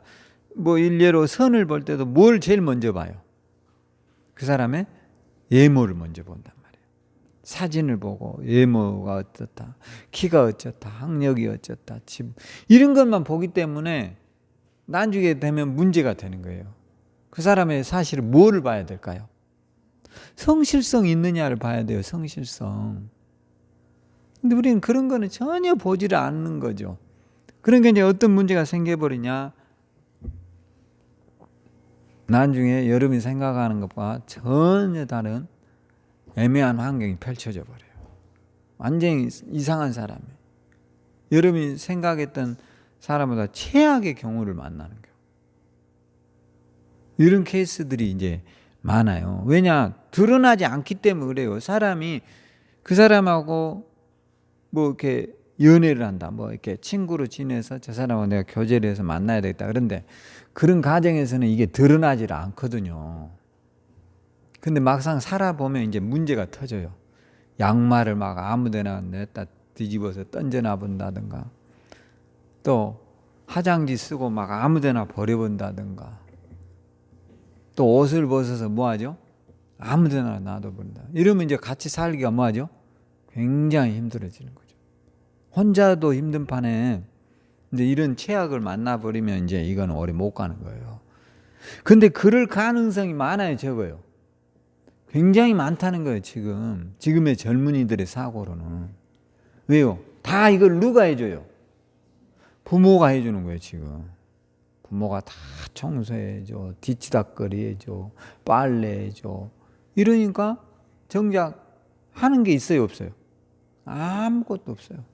뭐 일례로 선을 볼 때도 뭘 제일 먼저 봐요? 그 사람의 외모를 먼저 본단 말이에요. 사진을 보고 외모가 어떻다, 키가 어쩌다, 학력이 어쩌다, 집 이런 것만 보기 때문에 나중에 되면 문제가 되는 거예요. 그 사람의 사실은 뭐를 봐야 될까요? 성실성 있느냐를 봐야 돼요. 성실성. 근데 우리는 그런 거는 전혀 보지를 않는 거죠. 그러니까 이제 어떤 문제가 생겨버리냐, 나중에 여러분이 생각하는 것과 전혀 다른 애매한 환경이 펼쳐져 버려요. 완전히 이상한 사람이에요. 여러분이 생각했던 사람보다 최악의 경우를 만나는 거예요. 이런 케이스들이 이제 많아요. 왜냐? 드러나지 않기 때문에 그래요. 사람이 그 사람하고 뭐 이렇게 연애를 한다, 뭐 이렇게 친구로 지내서 저 사람하고 내가 교제를 해서 만나야 되겠다. 그런데 그런 가정에서는 이게 드러나질 않거든요. 근데 막상 살아보면 이제 문제가 터져요. 양말을 막 아무데나 냈다 뒤집어서 던져놔 본다든가, 또 화장지 쓰고 막 아무데나 버려본다든가, 또 옷을 벗어서 뭐하죠? 아무데나 놔둬본다. 이러면 이제 같이 살기가 뭐하죠? 굉장히 힘들어지는 거죠. 혼자도 힘든 판에 이제 이런 최악을 만나버리면 이제 이건 오래 못 가는 거예요. 근데 그럴 가능성이 많아요, 적어요? 굉장히 많다는 거예요, 지금의 젊은이들의 사고로는. 왜요? 다 이걸 누가 해줘요? 부모가 해주는 거예요, 지금. 부모가 다 청소해줘, 뒤치다거리 해줘, 빨래 해줘. 이러니까 정작 하는 게 있어요, 없어요? 아무것도 없어요.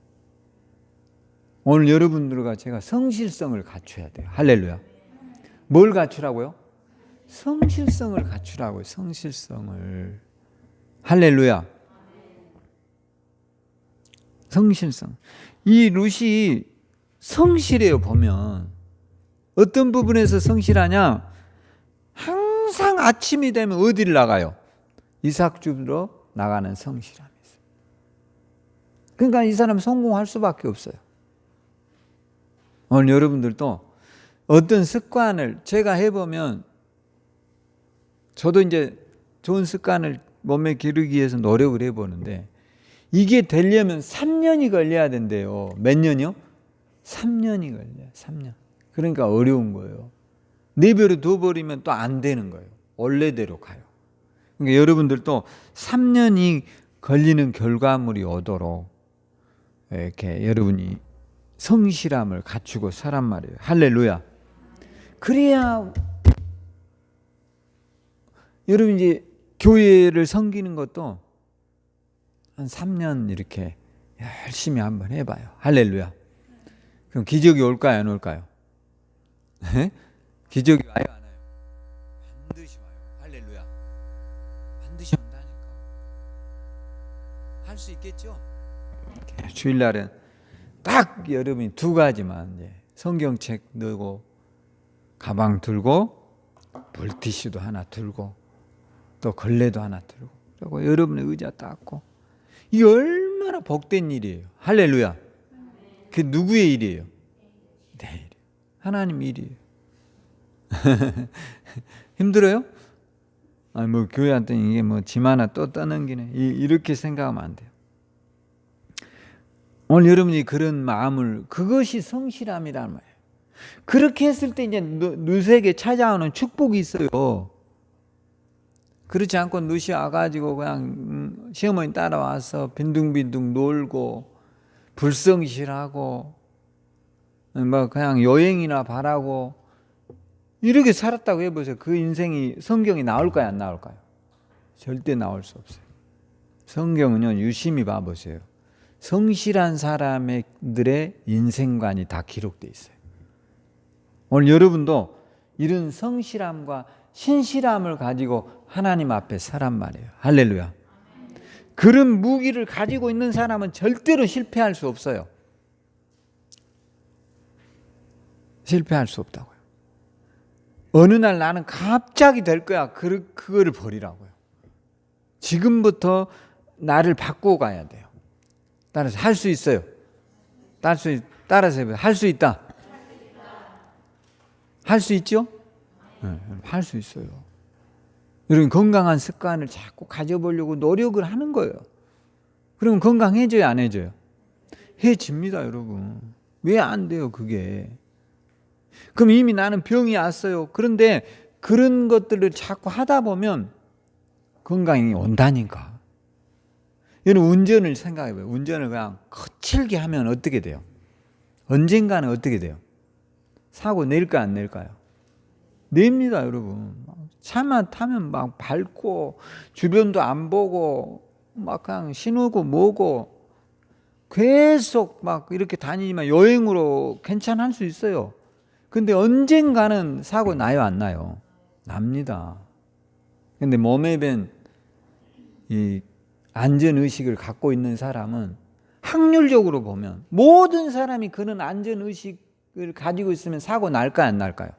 오늘 여러분들과 제가 성실성을 갖춰야 돼요. 할렐루야. 뭘 갖추라고요? 성실성을 갖추라고요. 성실성을. 할렐루야. 성실성. 이 룻이 성실해요. 보면 어떤 부분에서 성실하냐? 항상 아침이 되면 어디를 나가요? 이삭 주러 나가는 성실함이 있어요. 그러니까 이 사람 성공할 수밖에 없어요. 오늘 여러분들도 어떤 습관을 제가 해보면, 저도 이제 좋은 습관을 몸에 기르기 위해서 노력을 해보는데, 이게 되려면 3년이 걸려야 된대요. 몇 년이요? 3년이 걸려요. 3년. 그러니까 어려운 거예요. 내버려 둬버리면 또 안 되는 거예요. 원래대로 가요. 그러니까 여러분들도 3년이 걸리는 결과물이 오도록 이렇게 여러분이 성실함을 갖추고 살란 말이에요. 할렐루야. 그래야 여러분 이제 교회를 섬기는 것도 한 3년 이렇게 열심히 한번 해봐요. 할렐루야. 그럼 기적이 올까요, 안 올까요? 기적이 와요, 안 와요? 반드시 와요. 할렐루야. 반드시 온다니까. 할 수 있겠죠? 주일날은 딱 여러분이 두 가지만, 이제 성경책 넣고 가방 들고 물티슈도 하나 들고 또 걸레도 하나 들고, 그리고 여러분의 의자 닦고 이게 얼마나 복된 일이에요. 할렐루야. 그게 누구의 일이에요? 내 일이에요. 하나님 일이에요. 힘들어요? 아니 뭐 교회한테 이게 뭐 짐 하나 또 떠넘기네. 이렇게 생각하면 안 돼요. 오늘 여러분이 그런 마음을, 그것이 성실함이란 말이에요. 그렇게 했을 때 이제 누수에게 찾아오는 축복이 있어요. 그렇지 않고 누시 와가지고 그냥 시어머니 따라와서 빈둥빈둥 놀고 불성실하고 뭐 그냥 여행이나 바라고 이렇게 살았다고 해보세요. 그 인생이 성경이 나올까요, 안 나올까요? 절대 나올 수 없어요. 성경은요, 유심히 봐보세요. 성실한 사람들의 인생관이 다 기록되어 있어요. 오늘 여러분도 이런 성실함과 신실함을 가지고 하나님 앞에 서란 말이에요. 할렐루야. 그런 무기를 가지고 있는 사람은 절대로 실패할 수 없어요. 실패할 수 없다고요. 어느 날 나는 갑자기 될 거야. 그거를 버리라고요. 지금부터 나를 바꾸어 가야 돼요. 따라서 할 수 있어요. 따라서 할 수 있다. 할 수 있죠? 네, 할 수 있어요. 여러분 건강한 습관을 자꾸 가져보려고 노력을 하는 거예요. 그러면 건강해져요, 안 해져요? 해집니다, 여러분. 왜 안 돼요, 그게? 그럼 이미 나는 병이 왔어요. 그런데 그런 것들을 자꾸 하다 보면 건강이 온다니까. 여러분 운전을 생각해봐요. 운전을 그냥 거칠게 하면 어떻게 돼요? 언젠가는 어떻게 돼요? 사고 낼까 안 낼까요? 냅니다, 여러분. 차만 타면 막 밟고 주변도 안 보고 막 그냥 신우고 뭐고 계속 막 이렇게 다니지만 여행으로 괜찮을 수 있어요. 근데 언젠가는 사고 나요, 안 나요? 납니다. 근데 몸에 밴 이 안전의식을 갖고 있는 사람은 확률적으로 보면 모든 사람이 그런 안전의식을 가지고 있으면 사고 날까요, 안 날까요?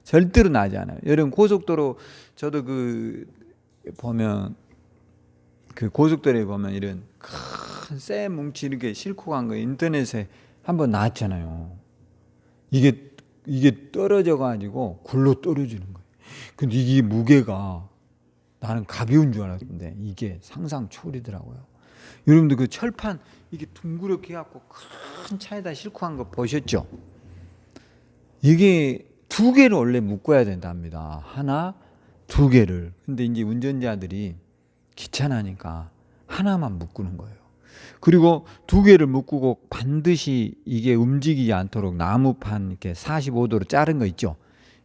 절대로 나지 않아요. 여러분 고속도로 저도 보면 그 고속도로에 보면 이런 큰 쇠 뭉치 이렇게 싣고 간 거 인터넷에 한번 나왔잖아요. 이게 떨어져 가지고 굴러 떨어지는 거예요. 근데 이게 무게가 나는 가벼운 줄 알았는데 이게 상상 초월이더라고요. 여러분들 그 철판 이게 둥그렇게 해갖고 큰 차에다 싣고 간 거 보셨죠? 이게 2개를 원래 묶어야 된답니다. 하나, 2개를. 근데 이제 운전자들이 귀찮으니까 하나만 묶는 거예요. 그리고 2개를 묶고 반드시 이게 움직이지 않도록 나무판 이렇게 45도로 자른 거 있죠?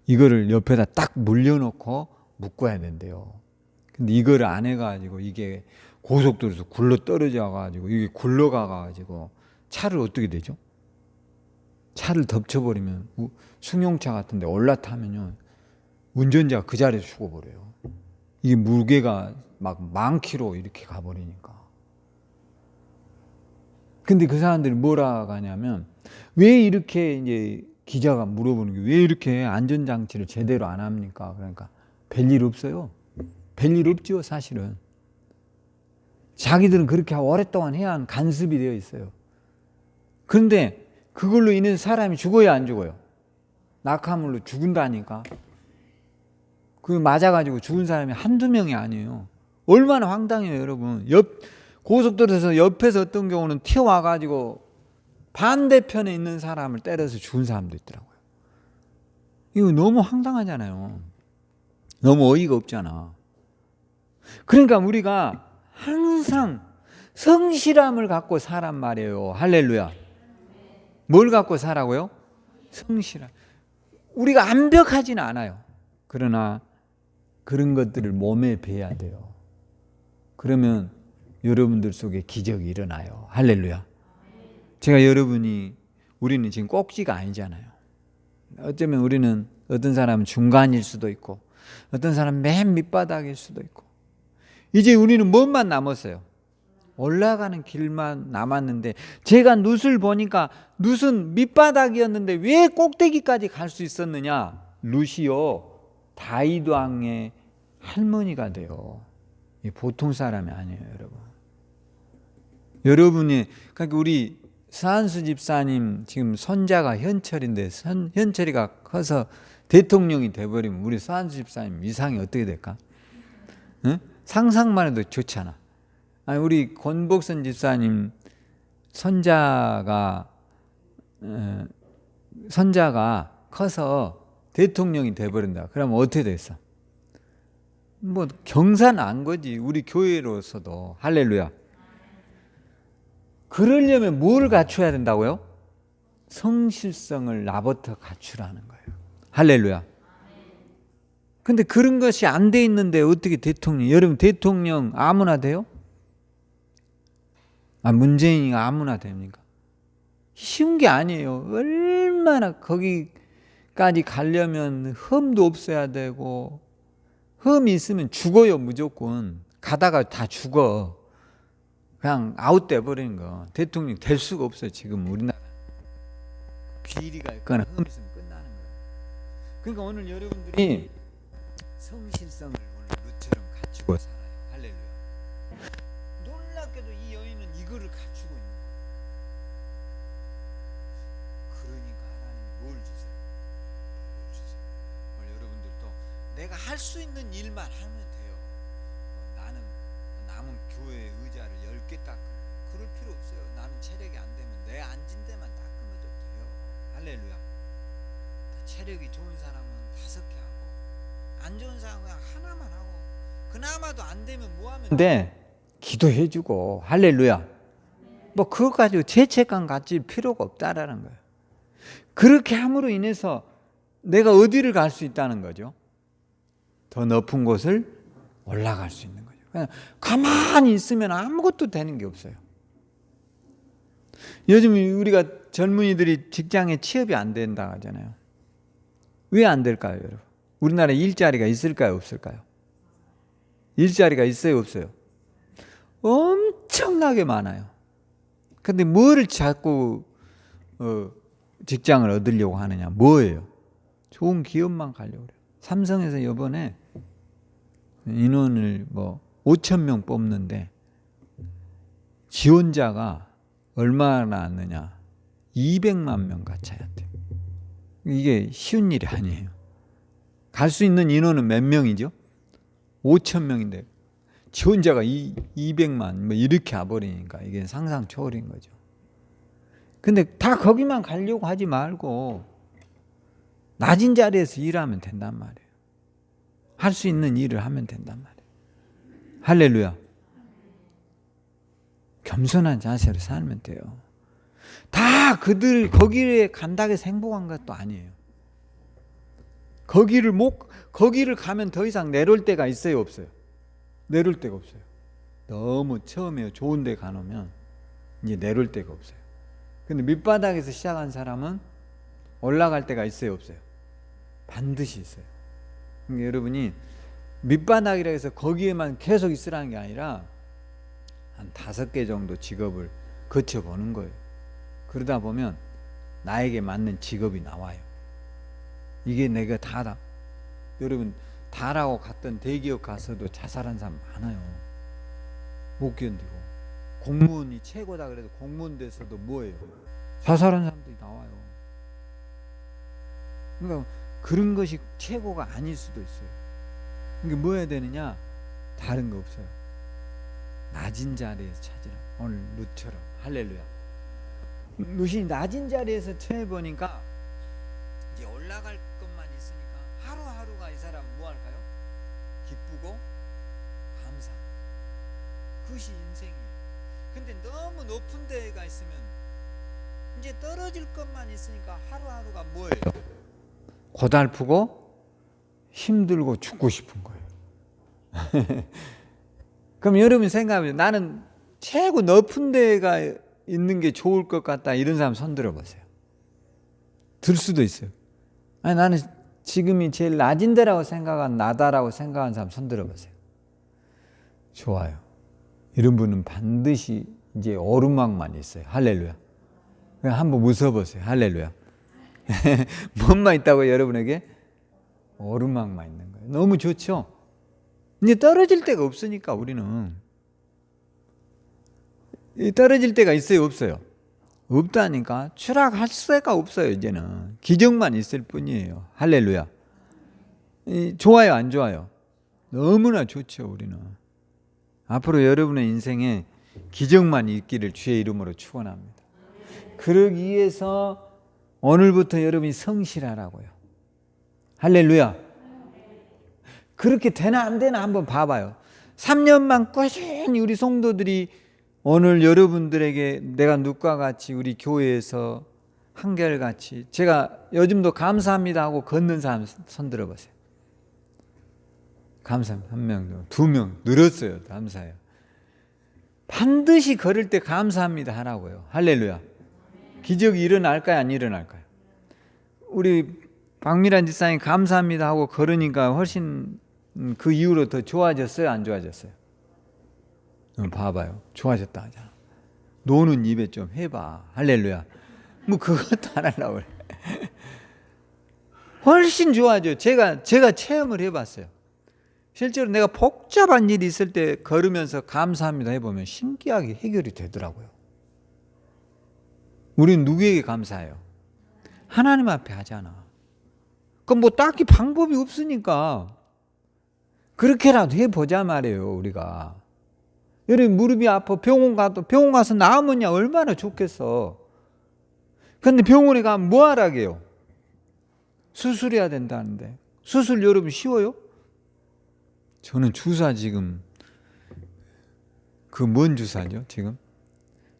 이거를 옆에다 딱 물려놓고 묶어야 된대요. 근데 이거를 안 해가지고 이게 고속도로에서 굴러 떨어져가지고 이게 굴러가가지고 차를 어떻게 되죠? 차를 덮쳐버리면 승용차 같은데 올라타면요 운전자가 그 자리에서 죽어버려요. 이게 무게가 막 10,000km 이렇게 가버리니까. 근데 그 사람들이 뭐라 하냐면 왜 이렇게 이제 기자가 물어보는 게 왜 이렇게 안전장치를 제대로 안 합니까? 그러니까 별일 없어요. 별일 없죠, 사실은. 자기들은 그렇게 오랫동안 해야 하는 간섭이 되어 있어요. 그런데 그걸로 인해서 사람이 죽어요, 안 죽어요? 낙하물로 죽은다니까. 그 맞아가지고 죽은 사람이 한두 명이 아니에요. 얼마나 황당해요, 여러분. 고속도로에서 옆에서 어떤 경우는 튀어와가지고 반대편에 있는 사람을 때려서 죽은 사람도 있더라고요. 이거 너무 황당하잖아요. 너무 어이가 없잖아. 그러니까 우리가 항상 성실함을 갖고 사란 말이에요. 할렐루야. 뭘 갖고 살라고요? 성실함. 우리가 완벽하지는 않아요. 그러나 그런 것들을 몸에 배야 돼요. 그러면 여러분들 속에 기적이 일어나요. 할렐루야. 제가 우리는 지금 꼭지가 아니잖아요. 어쩌면 우리는 어떤 사람은 중간일 수도 있고 어떤 사람은 맨 밑바닥일 수도 있고 이제 우리는 뭔만 남았어요? 올라가는 길만 남았는데 제가 룻을 보니까 룻은 밑바닥이었는데 왜 꼭대기까지 갈 수 있었느냐? 룻이요 다윗 왕의 할머니가 돼요. 보통 사람이 아니에요, 여러분. 여러분이, 그러니까 우리 서한수 집사님 지금 손자가 현철인데 현철이가 커서 대통령이 돼버리면 우리 서한수 집사님 위상이 어떻게 될까? 응? 상상만 해도 좋잖아. 아니, 우리 권복선 집사님 손자가 커서 대통령이 돼버린다. 그러면 어떻게 됐어? 뭐 경사난 거지. 우리 교회로서도. 할렐루야. 그러려면 뭘 갖춰야 된다고요? 성실성을 나부터 갖추라는 거예요. 할렐루야. 근데 그런 것이 안 돼 있는데 어떻게 대통령, 여러분 대통령 아무나 돼요? 문재인이가 아무나 됩니까? 쉬운 게 아니에요. 얼마나 거기까지 가려면 흠도 없어야 되고, 흠이 있으면 죽어요. 무조건 가다가 다 죽어. 그냥 아웃돼 버리는 거. 대통령 될 수가 없어요. 지금 우리나라 비리가 있거나 흠이 있으면 끝나는 거예요. 그러니까 오늘 여러분들이 성실성을 오늘 루처럼 갖추고 살아요. 할렐루야. 놀랍게도 이 여인은 이거를 갖추고 있는 거예요. 그러니까 하나님이 뭘 주세요? 뭘 주세요? 오늘 여러분들도 내가 할 수 있는 일만 하면 돼요. 나는 남은 교회 의자를 10개 닦으면 그럴 필요 없어요. 나는 체력이 안 되면 내 앉은 데만 닦으면 돼요. 할렐루야. 체력이 좋은 사람은 5개 하고, 안 좋은 사람은 그냥 하나만 하고, 그나마도 안 되면 뭐 하면 돼? 기도해주고. 할렐루야. 뭐 그거 가지고 죄책감 가질 필요가 없다라는 거예요. 그렇게 함으로 인해서 내가 어디를 갈 수 있다는 거죠? 더 높은 곳을 올라갈 수 있는 거죠. 그냥 가만히 있으면 아무것도 되는 게 없어요. 요즘 우리가 젊은이들이 직장에 취업이 안 된다 하잖아요. 왜 안 될까요, 여러분? 우리나라에 일자리가 있을까요, 없을까요? 일자리가 있어요, 없어요? 엄청나게 많아요. 근데 뭐를 자꾸 직장을 얻으려고 하느냐? 뭐예요? 좋은 기업만 가려고 그래요. 삼성에서 이번에 인원을 5,000명 뽑는데 지원자가 얼마나 왔느냐? 200만 명 같이 해야 돼요. 이게 쉬운 일이 아니에요. 갈 수 있는 인원은 몇 명이죠? 5,000명인데 지원자가 200만 이렇게 와버리니까 이게 상상 초월인 거죠. 근데 다 거기만 가려고 하지 말고 낮은 자리에서 일하면 된단 말이에요. 할 수 있는 일을 하면 된단 말이에요. 할렐루야. 겸손한 자세로 살면 돼요. 다 그들 거기에 간다고 해서 행복한 것도 아니에요. 거기를 가면 더 이상 내려올 데가 있어요, 없어요? 내려올 데가 없어요. 너무 처음에 좋은 데 가놓으면 이제 내려올 데가 없어요. 근데 밑바닥에서 시작한 사람은 올라갈 데가 있어요, 없어요? 반드시 있어요. 그러니까 여러분이 밑바닥이라 해서 거기에만 계속 있으라는 게 아니라 한 5개 정도 직업을 거쳐보는 거예요. 그러다 보면 나에게 맞는 직업이 나와요. 이게 내가 다다. 여러분 다라고 갔던 대기업 가서도 자살한 사람 많아요. 못 견디고. 공무원이 최고다 그래도 공무원 돼서도 뭐예요? 자살한 사람들이 나와요. 그러니까 그런 것이 최고가 아닐 수도 있어요. 그러니까 뭐 해야 되느냐? 다른 거 없어요. 낮은 자리에서 찾으라. 오늘 룻처럼. 할렐루야. 룻이 낮은 자리에서 처해보니까 이제 올라갈 것만 있으니까 하루하루가 이 사람은 뭐 할까요? 기쁘고 감사. 그것이 인생이에요. 근데 너무 높은 데가 있으면 이제 떨어질 것만 있으니까 하루하루가 뭐예요? 고달프고 힘들고 죽고 싶은 거예요. 그럼 여러분이 생각하면 나는 최고 높은 데가 있는 게 좋을 것 같다 이런 사람 손 들어보세요. 들 수도 있어요. 아니 나는 지금이 제일 낮은 데라고 생각한 나다라고 생각한 사람 손 들어보세요. 좋아요. 이런 분은 반드시 이제 오르막만 있어요. 할렐루야. 그냥 한번 웃어보세요. 할렐루야. 뭔만 있다고 여러분에게? 오르막만 있는 거예요. 너무 좋죠? 이제 떨어질 데가 없으니까 우리는 떨어질 때가 있어요, 없어요? 없다니까. 추락할 수가 없어요. 이제는 기적만 있을 뿐이에요. 할렐루야. 좋아요, 안 좋아요? 너무나 좋죠. 우리는 앞으로 여러분의 인생에 기적만 있기를 주의 이름으로 축원합니다. 그러기 위해서 오늘부터 여러분이 성실하라고요. 할렐루야. 그렇게 되나 안 되나 한번 봐봐요. 3년만 꾸준히 우리 성도들이 오늘 여러분들에게 내가 누과 같이 우리 교회에서 한결같이, 제가 요즘도 감사합니다 하고 걷는 사람 손 들어보세요. 감사합니다. 1명, 2명 늘었어요. 감사해요. 반드시 걸을 때 감사합니다 하라고요. 할렐루야. 기적이 일어날까요, 안 일어날까요? 우리 박미란 집사님 감사합니다 하고 걸으니까 훨씬 그 이후로 더 좋아졌어요, 안 좋아졌어요? 봐봐요. 좋아졌다 하잖아. 노는 입에 좀 해봐. 할렐루야. 뭐 그것도 안 하려고 그래. 훨씬 좋아져요. 제가 체험을 해봤어요. 실제로 내가 복잡한 일이 있을 때 걸으면서 감사합니다 해보면 신기하게 해결이 되더라고요. 우리는 누구에게 감사해요? 하나님 앞에 하잖아. 그럼 뭐 딱히 방법이 없으니까 그렇게라도 해보자 말이에요. 우리가 여러분 무릎이 아파 병원 가서 나으면야 얼마나 좋겠어. 근데 병원에 가면 뭐 하라게요? 수술해야 된다는데 수술 여러분 쉬워요? 저는 주사 지금 그 뭔 주사죠? 지금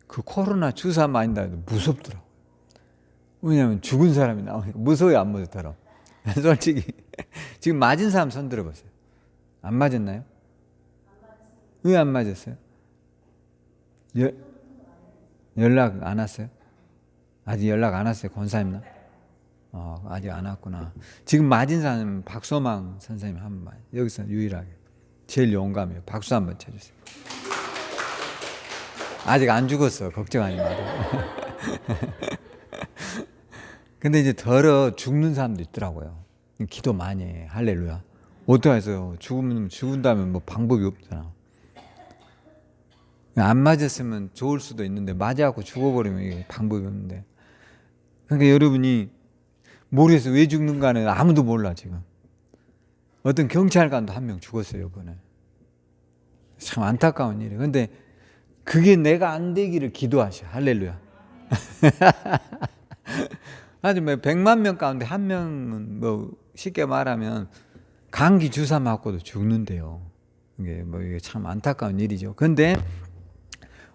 그 코로나 주사 맞는다 해도 무섭더라고요. 왜냐하면 죽은 사람이 나오니까. 무서워요, 안 무섭더라? 솔직히 지금 맞은 사람 손 들어보세요. 안 맞았나요? 왜 안 맞았어요? 연락 안 왔어요? 아직 연락 안 왔어요, 권사님나? 아직 안 왔구나. 지금 맞은 사람은 박소망 선생님 한 번, 여기서 유일하게 제일 용감해요. 박수 한번 쳐주세요. 아직 안 죽었어. 걱정하지 마세요. 근데 이제 덜어 죽는 사람도 있더라고요. 기도 많이 해. 할렐루야. 어떡하세요? 죽은다면 뭐 방법이 없잖아. 안 맞았으면 좋을 수도 있는데 맞아갖고 죽어버리면 이게 방법이 없는데. 그러니까 여러분이 모르겠어. 왜 죽는가는 아무도 몰라 지금. 어떤 경찰관도 한 명 죽었어요 이번에. 참 안타까운 일이에요. 근데 그게 내가 안 되기를 기도하셔. 할렐루야. 아주 뭐 100만 명 가운데 한 명은 뭐 쉽게 말하면 감기 주사 맞고도 죽는데요. 이게 참 안타까운 일이죠. 근데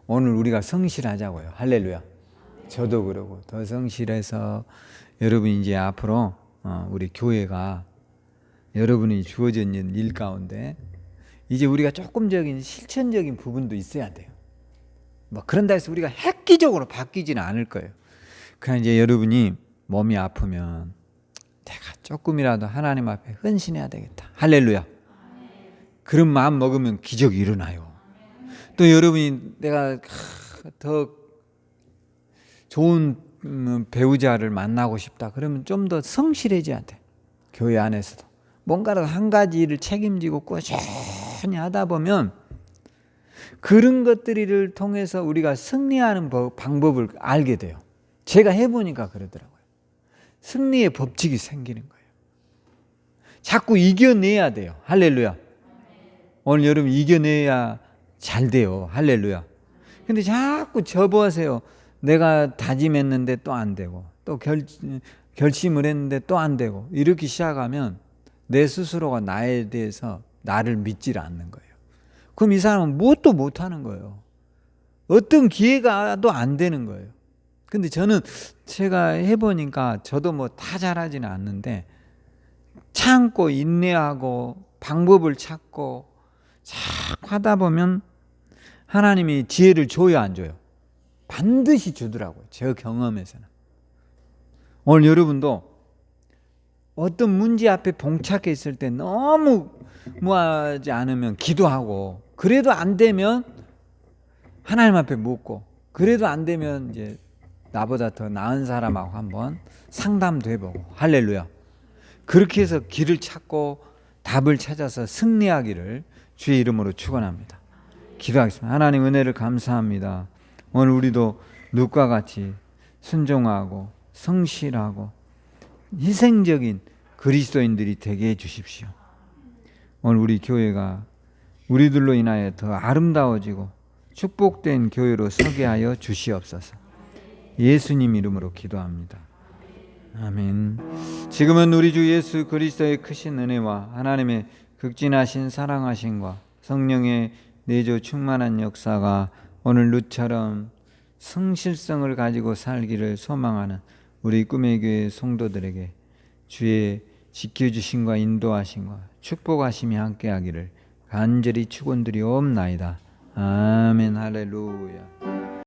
오늘 우리가 성실하자고요. 할렐루야. 저도 그러고 더 성실해서 여러분 이제 앞으로 우리 교회가 여러분이 주어진 일 가운데 이제 우리가 조금적인 실천적인 부분도 있어야 돼요. 뭐 그런다 해서 우리가 획기적으로 바뀌지는 않을 거예요. 그냥 이제 여러분이 몸이 아프면 내가 조금이라도 하나님 앞에 헌신해야 되겠다. 할렐루야. 그런 마음 먹으면 기적이 일어나요. 또 여러분이 내가 더 좋은 배우자를 만나고 싶다. 그러면 좀 더 성실해져야 돼. 교회 안에서도. 뭔가를 한 가지 일을 책임지고 꾸준히 하다 보면 그런 것들을 통해서 우리가 승리하는 방법을 알게 돼요. 제가 해보니까 그러더라고요. 승리의 법칙이 생기는 거예요. 자꾸 이겨내야 돼요. 할렐루야. 오늘 여러분 이겨내야 잘 돼요. 할렐루야. 근데 자꾸 접어세요. 내가 다짐했는데 또 안 되고 또 결심을 했는데 또 안 되고 이렇게 시작하면 내 스스로가 나에 대해서 나를 믿질 않는 거예요. 그럼 이 사람은 무엇도 못하는 거예요. 어떤 기회가 또 안 되는 거예요. 근데 저는 제가 해보니까 저도 뭐 다 잘하지는 않는데 참고 인내하고 방법을 찾고 자꾸 하다 보면 하나님이 지혜를 줘요, 안 줘요? 반드시 주더라고요. 제 경험에서는. 오늘 여러분도 어떤 문제 앞에 봉착해 있을 때 너무 무하지 않으면 기도하고 그래도 안 되면 하나님 앞에 묻고 그래도 안 되면 이제 나보다 더 나은 사람하고 한번 상담도 해보고 할렐루야. 그렇게 해서 길을 찾고 답을 찾아서 승리하기를 주의 이름으로 축원합니다. 기도하겠습니다. 하나님 은혜를 감사합니다. 오늘 우리도 룻과 같이 순종하고 성실하고 희생적인 그리스도인들이 되게 해주십시오. 오늘 우리 교회가 우리들로 인하여 더 아름다워지고 축복된 교회로 서게 하여 주시옵소서. 예수님 이름으로 기도합니다. 아멘. 지금은 우리 주 예수 그리스도의 크신 은혜와 하나님의 극진하신 사랑하심과 성령의 내조 충만한 역사가 오늘 룻처럼 성실성을 가지고 살기를 소망하는 우리 꿈의 교회 성도들에게 주의 지켜주심과 인도하심과 축복하심이 함께하기를 간절히 축원드리옵나이다. 아멘. 할렐루야.